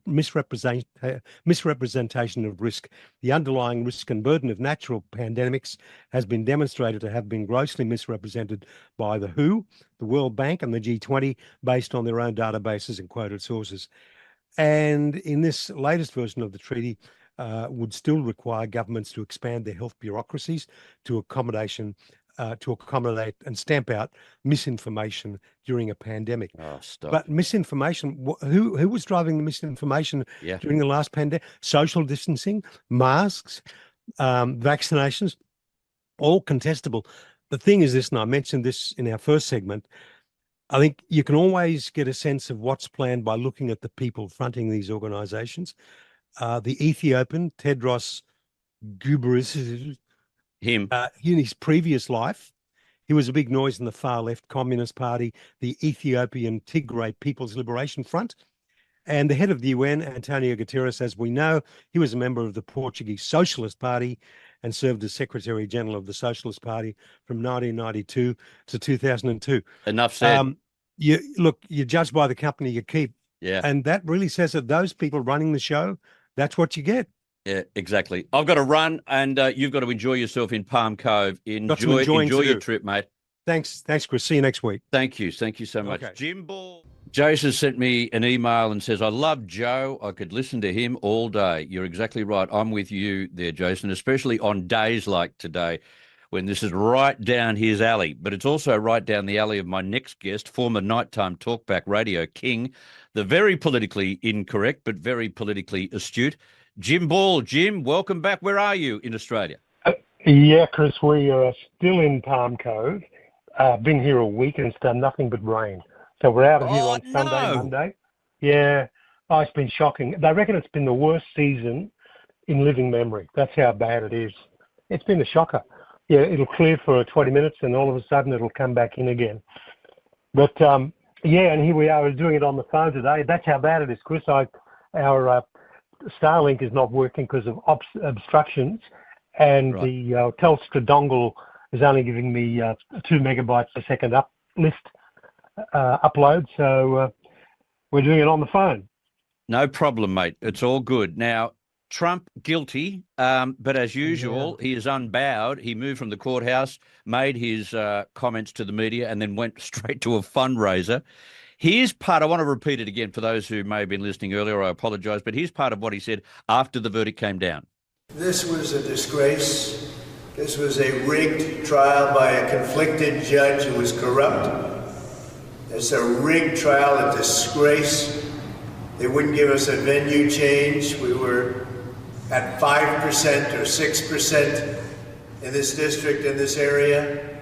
misrepresentation of risk. The underlying risk and burden of natural pandemics has been demonstrated to have been grossly misrepresented by the WHO, the World Bank, and the G20 based on their own databases and quoted sources. And in this latest version of the treaty, would still require governments to expand their health bureaucracies to accommodate and stamp out misinformation during a pandemic. Oh, stop. But misinformation, who was driving the misinformation during the last pandemic? Social distancing, masks, vaccinations, all contestable. The thing is this, and I mentioned this in our first segment, I think you can always get a sense of what's planned by looking at the people fronting these organizations. The Ethiopian, Tedros Ghebreyesus, Him. in his previous life, he was a big noise in the far left Communist Party, the Ethiopian Tigray People's Liberation Front. And the head of the UN, Antonio Guterres, as we know, he was a member of the Portuguese Socialist Party and served as Secretary General of the Socialist Party from 1992 to 2002. Enough said. You judge by the company you keep. Yeah. And that really says that those people running the show, that's what you get. Yeah, exactly. I've got to run, and you've got to enjoy yourself in Palm Cove. Enjoy your trip, mate. Thanks, Chris. See you next week. Thank you so much. Okay. Jim Ball. Jason sent me an email and says, I love Joe. I could listen to him all day. You're exactly right. I'm with you there, Jason, especially on days like today when this is right down his alley. But it's also right down the alley of my next guest, former nighttime talkback radio king, the very politically incorrect but very politically astute, Jim Ball. Jim, welcome back. Where are you in Australia? Yeah, Chris, we are still in Palm Cove. Been here a week and it's done nothing but rain. So we're out of here on Sunday, Monday. Yeah, it's been shocking. They reckon it's been the worst season in living memory. That's how bad it is. It's been a shocker. Yeah, it'll clear for 20 minutes and all of a sudden it'll come back in again. But, and here we are. We're doing it on the phone today. That's how bad it is, Chris. Our Starlink is not working because of obstructions, and the Telstra dongle is only giving me 2 megabytes a second upload, so we're doing it on the phone. No problem, mate. It's all good. Now, Trump guilty, but as usual, he is unbowed. He moved from the courthouse, made his comments to the media, and then went straight to a fundraiser. Here's part, I want to repeat it again for those who may have been listening earlier, I apologise, but here's part of what he said after the verdict came down. This was a disgrace. This was a rigged trial by a conflicted judge who was corrupt. It's a rigged trial, a disgrace. They wouldn't give us a venue change. We were at 5% or 6% in this district, in this area.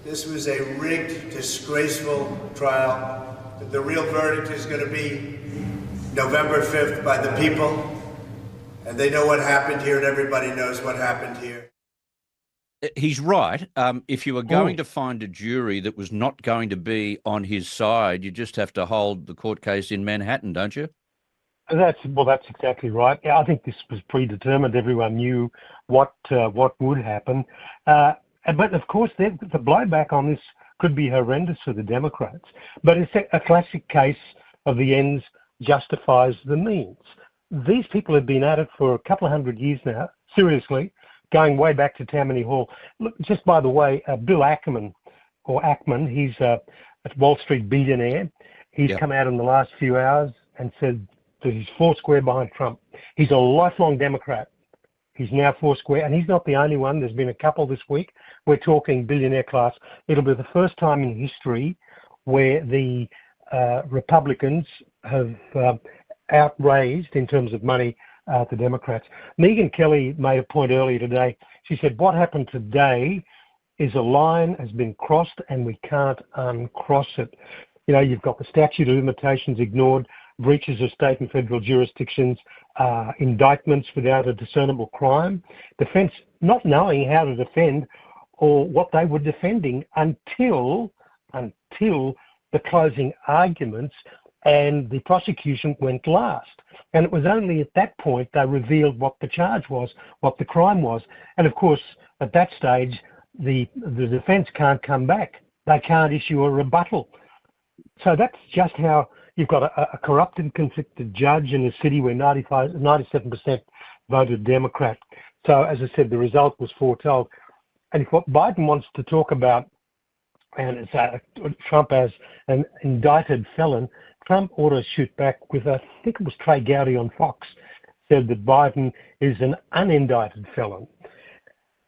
This was a rigged, disgraceful trial. The real verdict is going to be November 5th by the people. And they know what happened here, and everybody knows what happened here. He's right. If you were going to find a jury that was not going to be on his side, you just have to hold the court case in Manhattan, don't you? That's exactly right. I think this was predetermined. Everyone knew what would happen. But of course, the blowback on this could be horrendous for the Democrats. But it's a classic case of the ends justifies the means. These people have been at it for a couple of hundred years now, seriously, going way back to Tammany Hall. Look, just by the way, Bill Ackman, he's a Wall Street billionaire. He's come out in the last few hours and said that he's foursquare behind Trump. He's a lifelong Democrat. He's now foursquare, and he's not the only one. There's been a couple this week. We're talking billionaire class. It'll be the first time in history where the Republicans have outraised in terms of money the Democrats. Megyn Kelly made a point earlier today. She said, what happened today is a line has been crossed and we can't uncross it. You know, you've got the statute of limitations ignored, breaches of state and federal jurisdictions, indictments without a discernible crime, defense not knowing how to defend or what they were defending until the closing arguments, and the prosecution went last. And it was only at that point they revealed what the charge was, what the crime was. And of course, at that stage, the defense can't come back. They can't issue a rebuttal. So that's just how you've got a corrupted, conflicted judge in a city where 97% voted Democrat. So as I said, the result was foretold. And if what Biden wants to talk about, and it's Trump as an indicted felon, Trump ought to shoot back with, I think it was Trey Gowdy on Fox, said that Biden is an unindicted felon.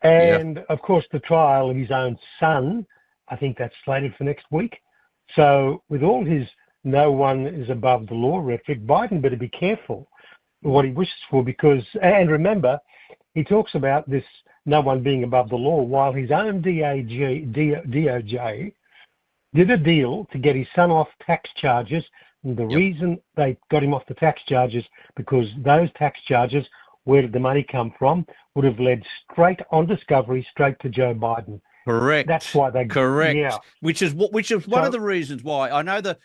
And, of course, the trial of his own son, I think that's slated for next week. So with all his no one is above the law rhetoric, Biden better be careful what he wishes for, because, and remember, he talks about this no one being above the law while his own DOJ did a deal to get his son off tax charges. And the reason they got him off the tax charges, because those tax charges, where did the money come from, would have led straight on discovery, straight to Joe Biden. Correct. That's why they correct. Yeah. Which is one of the reasons why I know the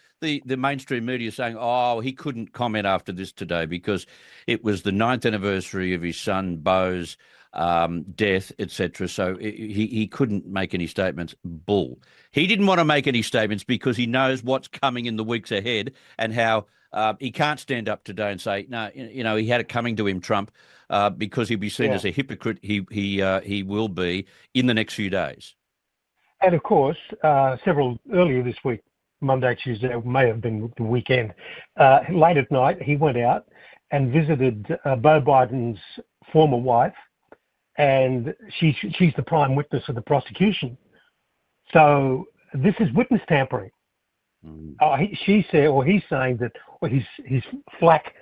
mainstream media is saying, oh, he couldn't comment after this today because it was the 9th anniversary of his son Beau's death, etc. So he couldn't make any statements. Bull. He didn't want to make any statements because he knows what's coming in the weeks ahead and how he can't stand up today and say, no, he had it coming to him, Trump, because he'll be seen as a hypocrite. He will be in the next few days. And of course, several earlier this week, Monday, Tuesday, may have been the weekend, late at night, he went out and visited Beau Biden's former wife, and she's the prime witness of the prosecution. So this is witness tampering. She said, or he's saying that, his flack.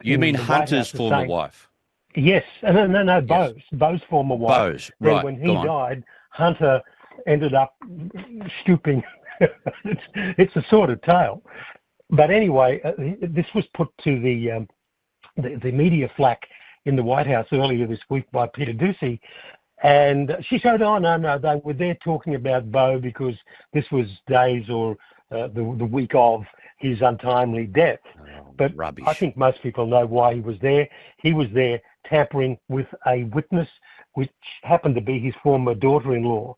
You mean Hunter's former wife? Yes, no, Beau's former wife. Beau's, right. When he died, Hunter ended up stooping. It's a sordid tale. But anyway, this was put to the media flak in the White House earlier this week by Peter Doocy. And she said, oh, no, they were there talking about Beau because this was days or the week of his untimely death. But rubbish. I think most people know why he was there. He was there tampering with a witness, which happened to be his former daughter-in-law.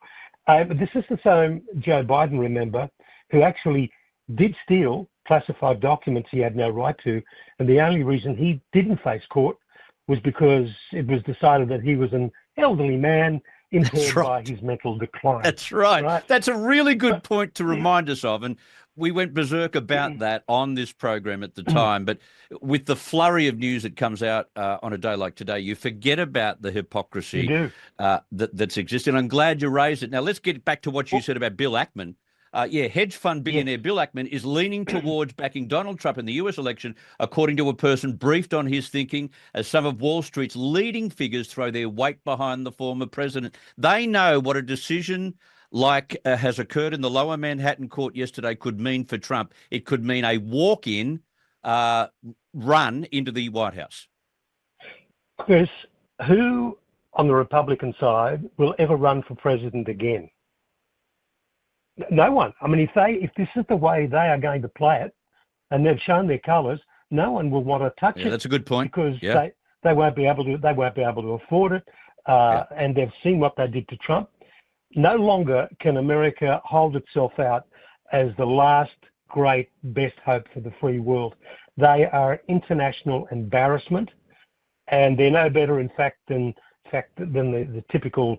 This is the same Joe Biden, remember, who actually did steal classified documents he had no right to. And the only reason he didn't face court was because it was decided that he was an elderly man impaired by his mental decline. That's right. That's a really good point to remind us of. And we went berserk about that on this program at the time. But with the flurry of news that comes out on a day like today, you forget about the hypocrisy that's existing. I'm glad you raised it. Now, let's get back to what you said about Bill Ackman. Hedge fund billionaire Bill Ackman is leaning towards backing Donald Trump in the US election, according to a person briefed on his thinking, as some of Wall Street's leading figures throw their weight behind the former president. They know what a decision like has occurred in the Lower Manhattan court yesterday could mean for Trump. It could mean a walk-in run into the White House. Chris, who on the Republican side will ever run for president again? No one. I mean, if this is the way they are going to play it, and they've shown their colours, no one will want to touch it. That's a good point. Because they won't be able to afford it, and they've seen what they did to Trump. No longer can America hold itself out as the last great best hope for the free world. They are an international embarrassment, and they're no better, in fact, than the typical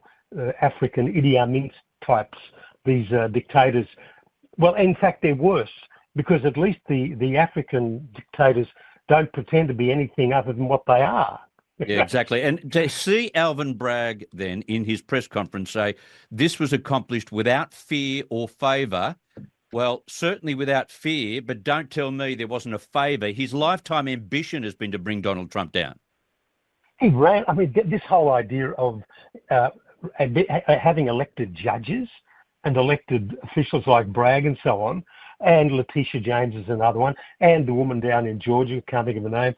African Idi Amin types. These dictators, well, in fact, they're worse, because at least the African dictators don't pretend to be anything other than what they are. Yeah, exactly. And to see Alvin Bragg then in his press conference say this was accomplished without fear or favour, well, certainly without fear, but don't tell me there wasn't a favour. His lifetime ambition has been to bring Donald Trump down. He ran, I mean, this whole idea of having elected judges and elected officials like Bragg and so on, and Letitia James is another one, and the woman down in Georgia, can't think of the name.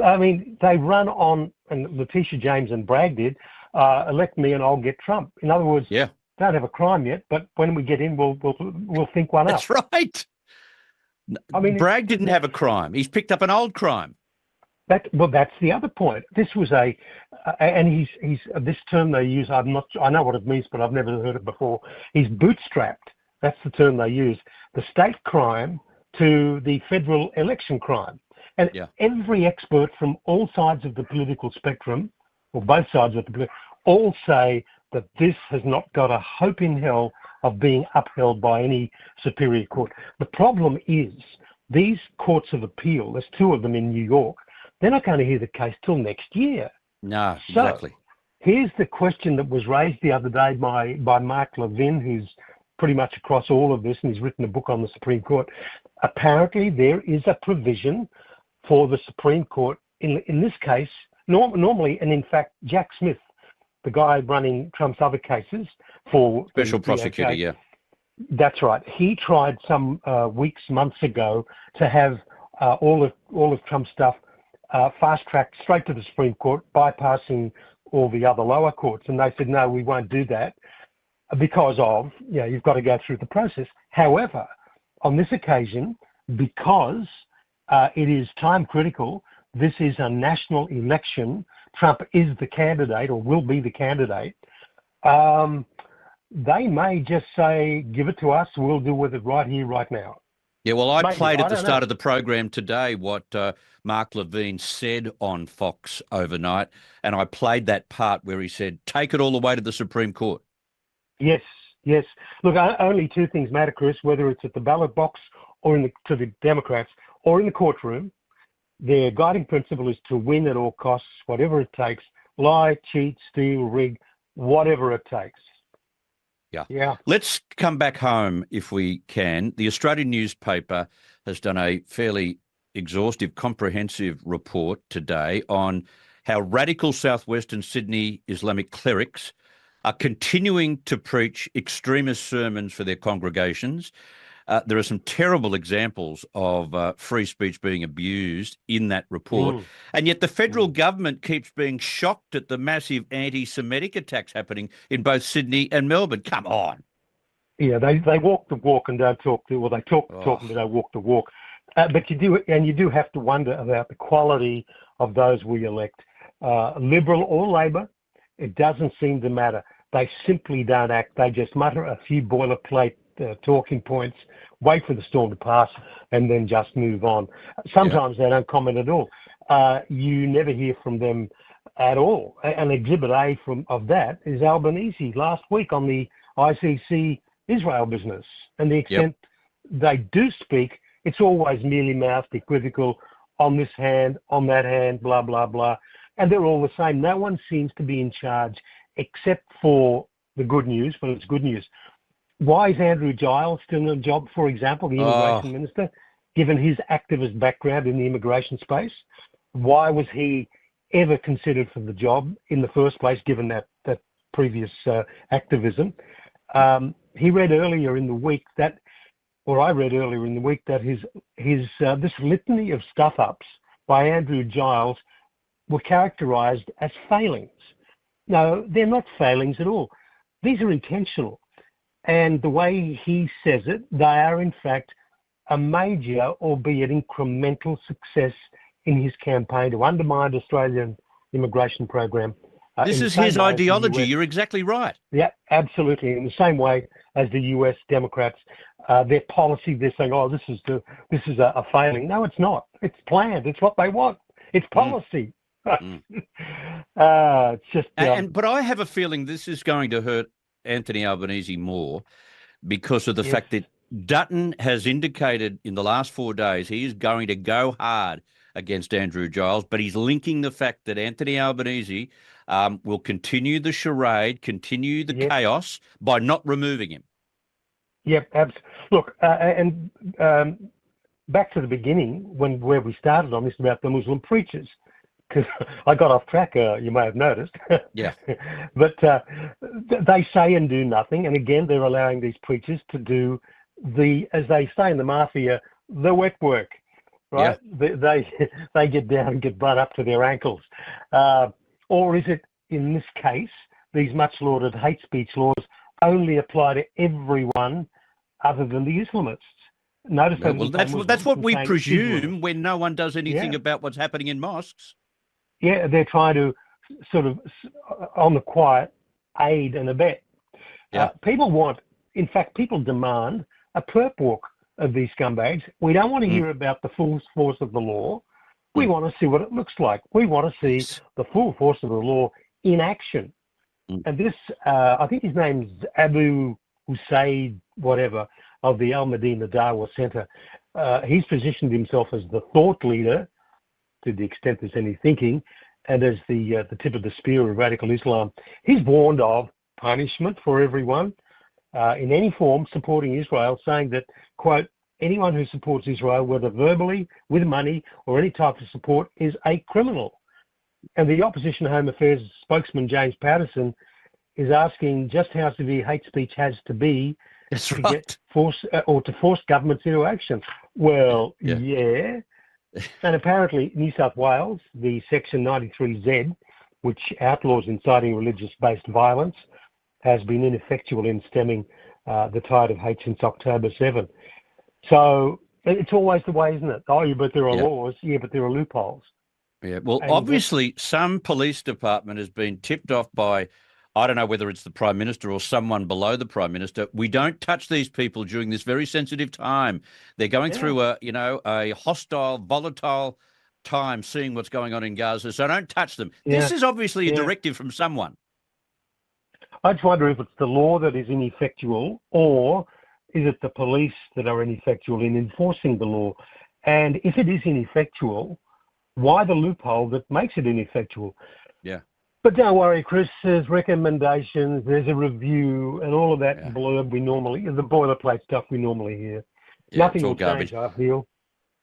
I mean, they run on, and Letitia James and Bragg did, elect me and I'll get Trump. In other words, don't have a crime yet, but when we get in, we'll think one up. That's right. I mean, Bragg didn't have a crime. He's picked up an old crime. That's the other point. This was and he's this term they use. I know what it means, but I've never heard it before. He's bootstrapped. That's the term they use. The state crime to the federal election crime. And every expert from all sides of the political spectrum, or both sides of the political, all say that this has not got a hope in hell of being upheld by any superior court. The problem is these courts of appeal, there's two of them in New York, they're not going to hear the case till next year. No, So, exactly. here's the question that was raised the other day by Mark Levin, who's pretty much across all of this, and he's written a book on the Supreme Court. Apparently, there is a provision for the Supreme Court in this case, normally, and in fact, Jack Smith, the guy running Trump's other cases for Special the prosecutor, DOJ, yeah. That's right. He tried some months ago, to have all of Trump's stuff fast-tracked straight to the Supreme Court, bypassing all the other lower courts. And they said, no, we won't do that because of, you've got to go through the process. However, on this occasion, because it is time critical, this is a national election, Trump is the candidate or will be the candidate, they may just say, give it to us, we'll deal with it right here, right now. Yeah, well, I Maybe, played at the don't start know. of the program today what Mark Levine said on Fox overnight, and I played that part where he said, take it all the way to the Supreme Court. Yes. Look, only two things matter, Chris, whether it's at the ballot box or to the Democrats or in the courtroom. Their guiding principle is to win at all costs, whatever it takes, lie, cheat, steal, rig, whatever it takes. Yeah. Let's come back home if we can. The Australian newspaper has done a fairly exhaustive, comprehensive report today on how radical southwestern Sydney Islamic clerics are continuing to preach extremist sermons for their congregations. There are some terrible examples of free speech being abused in that report. And yet the federal government keeps being shocked at the massive anti-Semitic attacks happening in both Sydney and Melbourne. Come on. Yeah, they walk the walk and don't talk the, well, they talk the talk and they don't walk the walk. But you do have to wonder about the quality of those we elect. Liberal or Labor, it doesn't seem to matter. They simply don't act. They just mutter a few boilerplate talking points, wait for the storm to pass, and then just move on. Sometimes they don't comment at all. You never hear from them at all. And Exhibit A of that is Albanese last week on the ICC Israel business. And the extent they do speak, it's always mealy mouthed, equivocal, on this hand, on that hand, blah, blah, blah. And they're all the same. No one seems to be in charge except for the good news, when it's good news. Why is Andrew Giles still in a job, for example, the immigration minister, given his activist background in the immigration space? Why was he ever considered for the job in the first place, given that previous activism? He read earlier in the week that, or I read earlier in the week that his this litany of stuff-ups by Andrew Giles were characterised as failings. No, they're not failings at all. These are intentional. And the way he says it, they are in fact a major, albeit incremental, success in his campaign to undermine the Australian immigration program. This is his ideology. You're exactly right. Yeah, absolutely. In the same way as the US Democrats, their policy, they're saying, "Oh, this is a failing." No, it's not. It's planned. It's what they want. It's policy. It's just. But I have a feeling this is going to hurt Anthony Albanese more because of the fact that Dutton has indicated in the last 4 days he is going to go hard against Andrew Giles, but he's linking the fact that Anthony Albanese will continue the charade, continue the chaos by not removing him. Yep, absolutely. Look, and back to the beginning, where we started on this about the Muslim preachers, because I got off track, you may have noticed. Yeah. But they say and do nothing, and again, they're allowing these preachers to do as they say in the mafia, the wet work, right? Yeah. They get down and get blood up to their ankles. Or is it, in this case, these much lauded hate speech laws only apply to everyone other than the Islamists? Notice that's what we presume when no one does anything about what's happening in mosques. Yeah, they're trying to sort of, on the quiet, aid and abet. Yeah. People demand a perp walk of these scumbags. We don't want to hear about the full force of the law. We want to see what it looks like. We want to see the full force of the law in action. And this, I think his name's Abu Usaid, whatever, of the Al Medina Dawa Center. He's positioned himself as the thought leader to the extent there's any thinking, and as the tip of the spear of radical Islam, he's warned of punishment for everyone in any form supporting Israel, saying that, quote, anyone who supports Israel, whether verbally, with money, or any type of support, is a criminal. And the Opposition Home Affairs spokesman, James Patterson, is asking just how severe hate speech has to be to get force governments into action. Well, yeah. And apparently New South Wales, the Section 93Z, which outlaws inciting religious-based violence, has been ineffectual in stemming the tide of hate since October 7. So it's always the way, isn't it? Oh, yeah, but there are laws. Yeah, but there are loopholes. Yeah, well, And obviously some police department has been tipped off by, I don't know whether it's the Prime Minister or someone below the Prime Minister. We don't touch these people during this very sensitive time. They're going through a hostile, volatile time, seeing what's going on in Gaza. So don't touch them. This is obviously a directive from someone. I just wonder if it's the law that is ineffectual, or is it the police that are ineffectual in enforcing the law? And if it is ineffectual, why the loophole that makes it ineffectual? Yeah. But don't worry, Chris, there's recommendations, there's a review, and all of that blurb the boilerplate stuff we normally hear. Yeah, Nothing will change, I feel.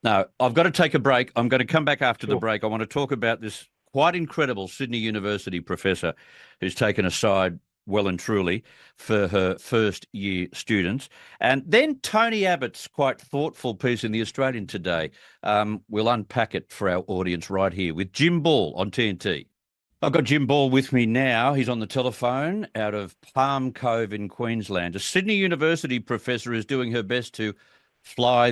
No, I've got to take a break. I'm going to come back after the break. I want to talk about this quite incredible Sydney University professor who's taken a side well and truly for her first year students. And then Tony Abbott's quite thoughtful piece in The Australian today. We'll unpack it for our audience right here with Jim Ball on TNT. I've got Jim Ball with me now. He's on the telephone out of Palm Cove in Queensland. A Sydney University professor is doing her best to fly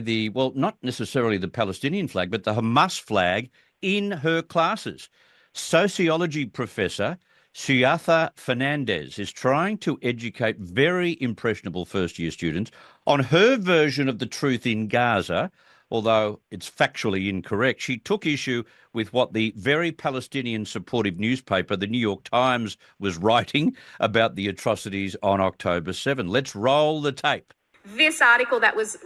not necessarily the Palestinian flag, but the Hamas flag in her classes. Sociology professor Siatha Fernandez is trying to educate very impressionable first-year students on her version of the truth in Gaza. Although it's factually incorrect, she took issue with what the very Palestinian-supportive newspaper, the New York Times, was writing about the atrocities on October 7. Let's roll the tape. This article that was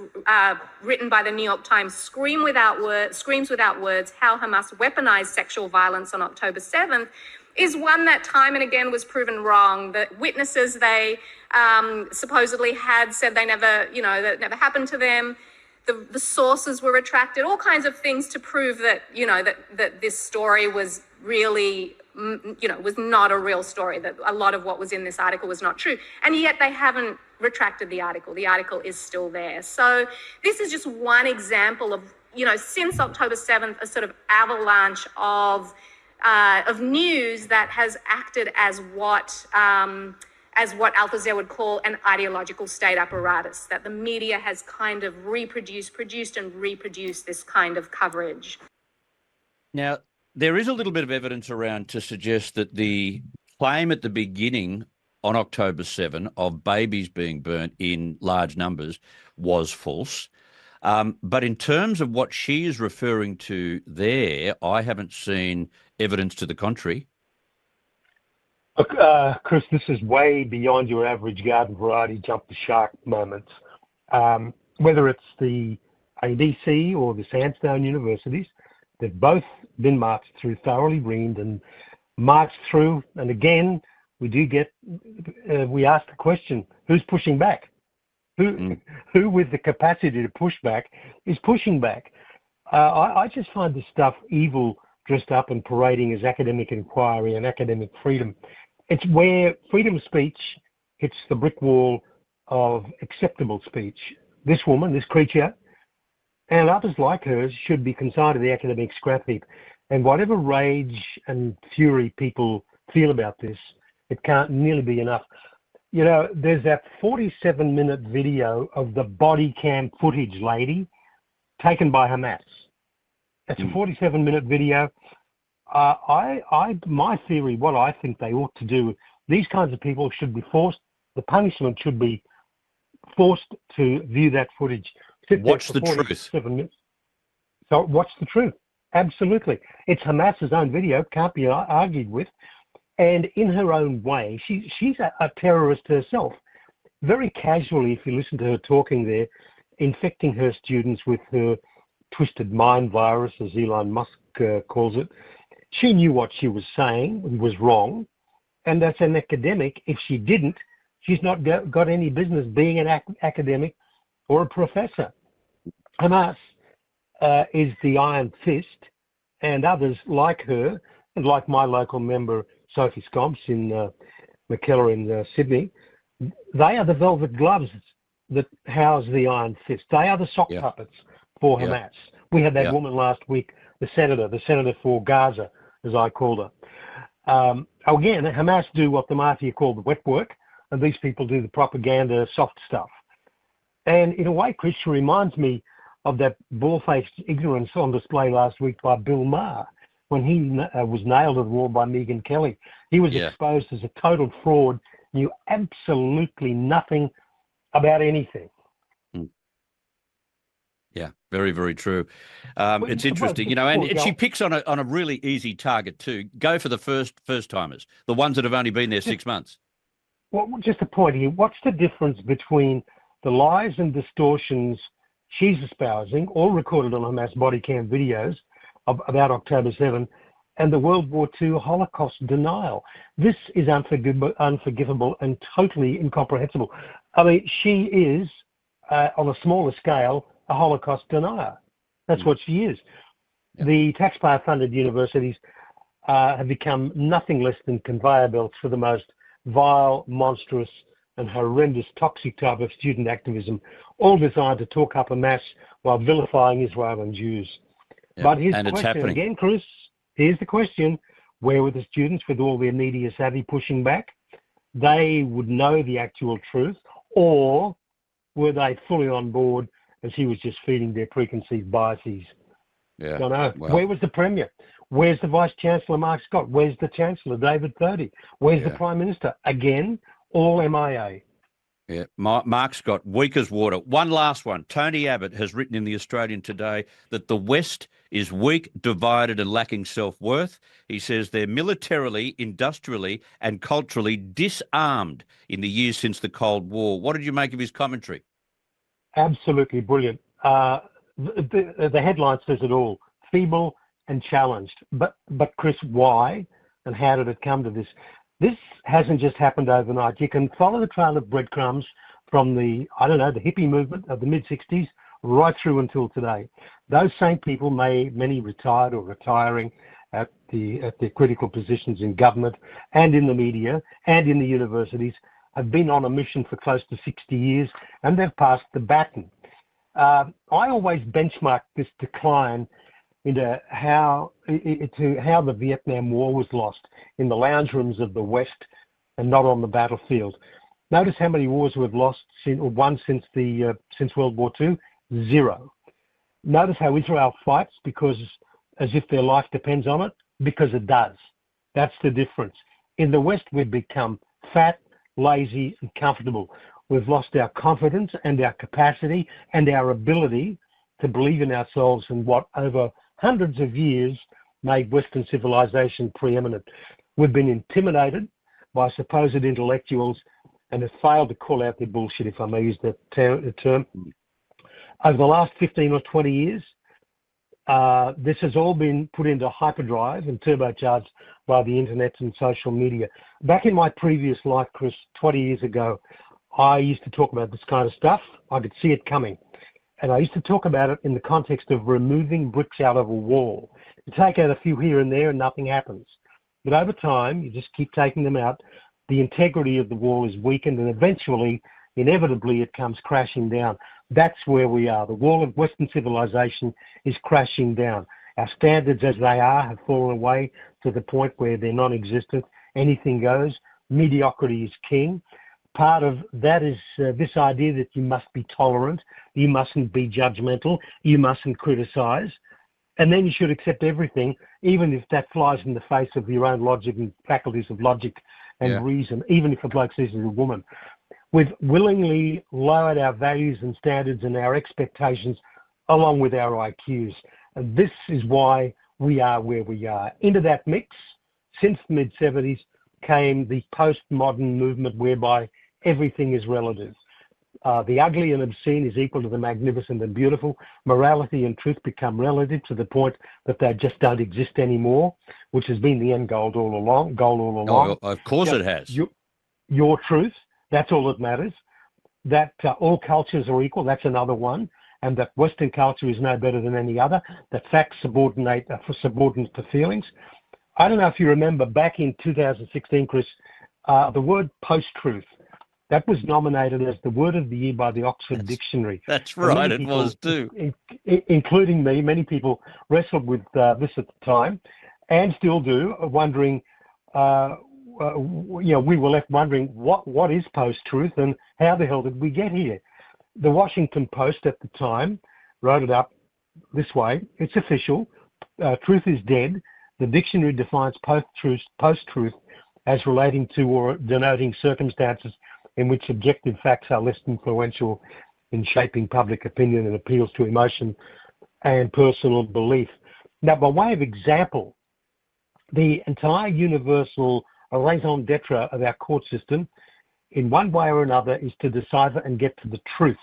written by the New York Times screams without words how Hamas weaponized sexual violence on October 7th is one that time and again was proven wrong. The witnesses they supposedly had said they never, that never happened to them. The sources were retracted, all kinds of things to prove that, that this story was really, was not a real story, that a lot of what was in this article was not true. And yet they haven't retracted the article. The article is still there. So this is just one example of, since October 7th, a sort of avalanche of news that has acted as what Althusser would call an ideological state apparatus, that the media has kind of produced and reproduced this kind of coverage. Now, there is a little bit of evidence around to suggest that the claim at the beginning on October 7 of babies being burnt in large numbers was false. But in terms of what she is referring to there, I haven't seen evidence to the contrary. Look, Chris, this is way beyond your average garden variety jump the shark moments. Whether it's the ABC or the Sandstone universities, they've both been marched through, thoroughly reamed and marched through. And again, we ask the question, who's pushing back? Who with the capacity to push back is pushing back? I just find this stuff evil, dressed up and parading as academic inquiry and academic freedom. It's where freedom of speech hits the brick wall of acceptable speech. This woman, this creature, and others like her should be consigned to the academic scrap heap. And whatever rage and fury people feel about this, it can't nearly be enough. There's that 47-minute video of the body cam footage lady taken by Hamas. It's a 47-minute video. My theory, what I think they ought to do, these kinds of people should be forced, the punishment should be forced to view that footage. Watch the truth. So watch the truth. Absolutely. It's Hamas's own video, can't be argued with. And in her own way, she's a terrorist herself. Very casually, if you listen to her talking there, infecting her students with her twisted mind virus, as Elon Musk calls it. She knew what she was saying was wrong, and as an academic, if she didn't, she's not got any business being an academic or a professor. Hamas is the iron fist, and others like her, and like my local member, Sophie Scomps in McKellar in Sydney, they are the velvet gloves that house the iron fist. They are the sock puppets for Hamas. We had that woman last week, the senator for Gaza, as I called her. Again, Hamas do what the mafia call the wet work, and these people do the propaganda soft stuff. And in a way, Chris, she reminds me of that bald-faced ignorance on display last week by Bill Maher when he was nailed at the wall by Megyn Kelly. He was exposed as a total fraud, knew absolutely nothing about anything. Yeah, very, very true. It's interesting, you know, and she picks on a really easy target too. Go for the first timers, the ones that have only been there 6 months. Well, just a point here. What's the difference between the lies and distortions she's espousing, all recorded on Hamas body cam videos about October 7, and the World War II Holocaust denial? This is unforgivable and totally incomprehensible. I mean, she is, on a smaller scale, a Holocaust denier. That's what she is. Yep. The taxpayer-funded universities have become nothing less than conveyor belts for the most vile, monstrous, and horrendous toxic type of student activism, all designed to talk up a mass while vilifying Israel and Jews. Yep. But here's and the it's question happening. again, Chris. Here's the question. Where were the students with all their media savvy pushing back? They would know the actual truth, or were they fully on board and she was just feeding their preconceived biases? Yeah. Don't know. Well, where was the Premier? Where's the Vice-Chancellor, Mark Scott? Where's the Chancellor, David Thodey? Where's the Prime Minister? Again, all MIA. Yeah, Mark Scott, weak as water. One last one. Tony Abbott has written in the Australian today that the West is weak, divided and lacking self-worth. He says they're militarily, industrially and culturally disarmed in the years since the Cold War. What did you make of his commentary? Absolutely brilliant. The headline says it all. Feeble and challenged. But Chris, why and how did it come to this? This hasn't just happened overnight. You can follow the trail of breadcrumbs from the hippie movement of the mid-60s right through until today. Those same people, many retired or retiring at their critical positions in government and in the media and in the universities, have been on a mission for close to 60 years, and they've passed the baton. I always benchmark this decline into how the Vietnam War was lost in the lounge rooms of the West and not on the battlefield. Notice how many wars we've lost won since World War II? 0. Notice how Israel fights as if their life depends on it, because it does. That's the difference. In the West, we've become fat, lazy, and comfortable. We've lost our confidence and our capacity and our ability to believe in ourselves and what over hundreds of years made Western civilization preeminent. We've been intimidated by supposed intellectuals and have failed to call out their bullshit, if I may use that term. Over the last 15 or 20 years, this has all been put into hyperdrive and turbocharged by the internet and social media. Back in my previous life, Chris, 20 years ago, I used to talk about this kind of stuff. I could see it coming. And I used to talk about it in the context of removing bricks out of a wall. You take out a few here and there and nothing happens. But over time, you just keep taking them out. The integrity of the wall is weakened, and eventually, inevitably, it comes crashing down. That's where we are. The wall of Western civilization is crashing down. Our standards as they are have fallen away to the point where they're non-existent. Anything goes. Mediocrity is king. Part of that is this idea that you must be tolerant, you mustn't be judgmental, you mustn't criticize, and then you should accept everything, even if that flies in the face of your own logic and faculties of logic and reason, even if a bloke says he's a woman. We've willingly lowered our values and standards and our expectations along with our IQs. And this is why we are where we are. Into that mix, since the mid-70s, came the postmodern movement whereby everything is relative. The ugly and obscene is equal to the magnificent and beautiful. Morality and truth become relative to the point that they just don't exist anymore, which has been the end goal all along. Oh, of course it has. Your truth, that's all that matters. That all cultures are equal, that's another one. And that Western culture is no better than any other. That facts subordinate to feelings. I don't know if you remember back in 2016, Chris, the word post-truth, that was nominated as the word of the year by the Oxford Dictionary. That's right, it was too. Including me, many people wrestled with this at the time and still do, wondering, we were left wondering what is post-truth and how the hell did we get here? The Washington Post at the time wrote it up this way. It's official. Truth is dead. The dictionary defines post-truth as relating to or denoting circumstances in which objective facts are less influential in shaping public opinion and appeals to emotion and personal belief. Now, by way of example, the entire universal raison d'etre of our court system, in one way or another, is to decipher and get to the truth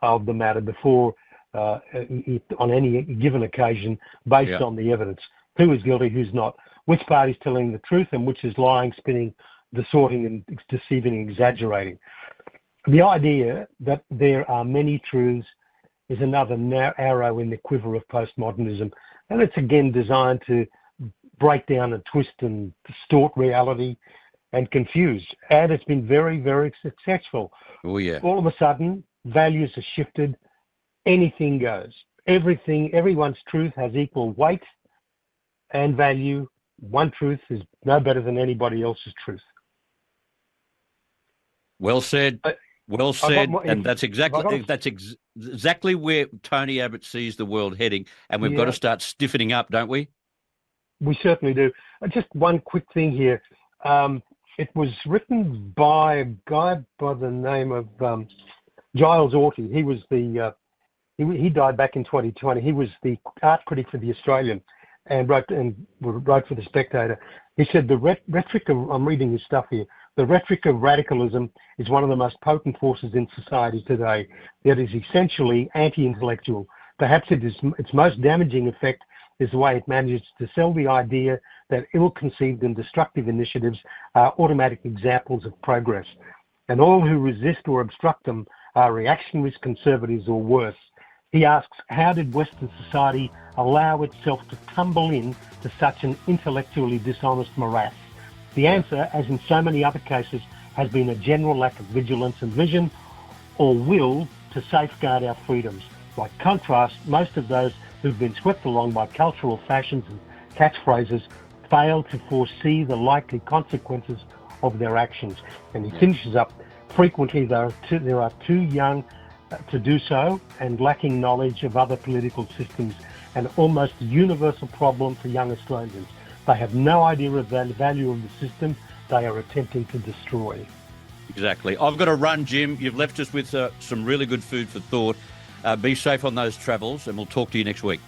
of the matter before, on any given occasion, based on the evidence. Who is guilty, who's not, which party is telling the truth and which is lying, spinning, distorting and deceiving and exaggerating. The idea that there are many truths is another arrow in the quiver of postmodernism, and it's again designed to break down and twist and distort reality and confuse. And it's been very, very successful. Oh yeah. All of a sudden, values are shifted. Anything goes. Everyone's truth has equal weight and value. One truth is no better than anybody else's truth. Well said. Well said. And that's exactly where Tony Abbott sees the world heading. And we've got to start stiffening up, don't we? We certainly do. Just one quick thing here. It was written by a guy by the name of Giles Orty. He was he died back in 2020. He was the art critic for The Australian and wrote for The Spectator. He said the rhetoric of, I'm reading his stuff here, the rhetoric of radicalism is one of the most potent forces in society today that is essentially anti-intellectual. Perhaps its most damaging effect is the way it manages to sell the idea that ill-conceived and destructive initiatives are automatic examples of progress, and all who resist or obstruct them are reactionaries, conservatives, or worse. He asks, how did Western society allow itself to tumble in to such an intellectually dishonest morass? The answer, as in so many other cases, has been a general lack of vigilance and vision or will to safeguard our freedoms. By contrast, most of those who've been swept along by cultural fashions and catchphrases fail to foresee the likely consequences of their actions. And he finishes up, frequently there are too young to do so and lacking knowledge of other political systems, an almost universal problem for young Australians. They have no idea of the value of the system they are attempting to destroy. Exactly. I've got to run, Jim. You've left us with some really good food for thought. Be safe on those travels, and we'll talk to you next week.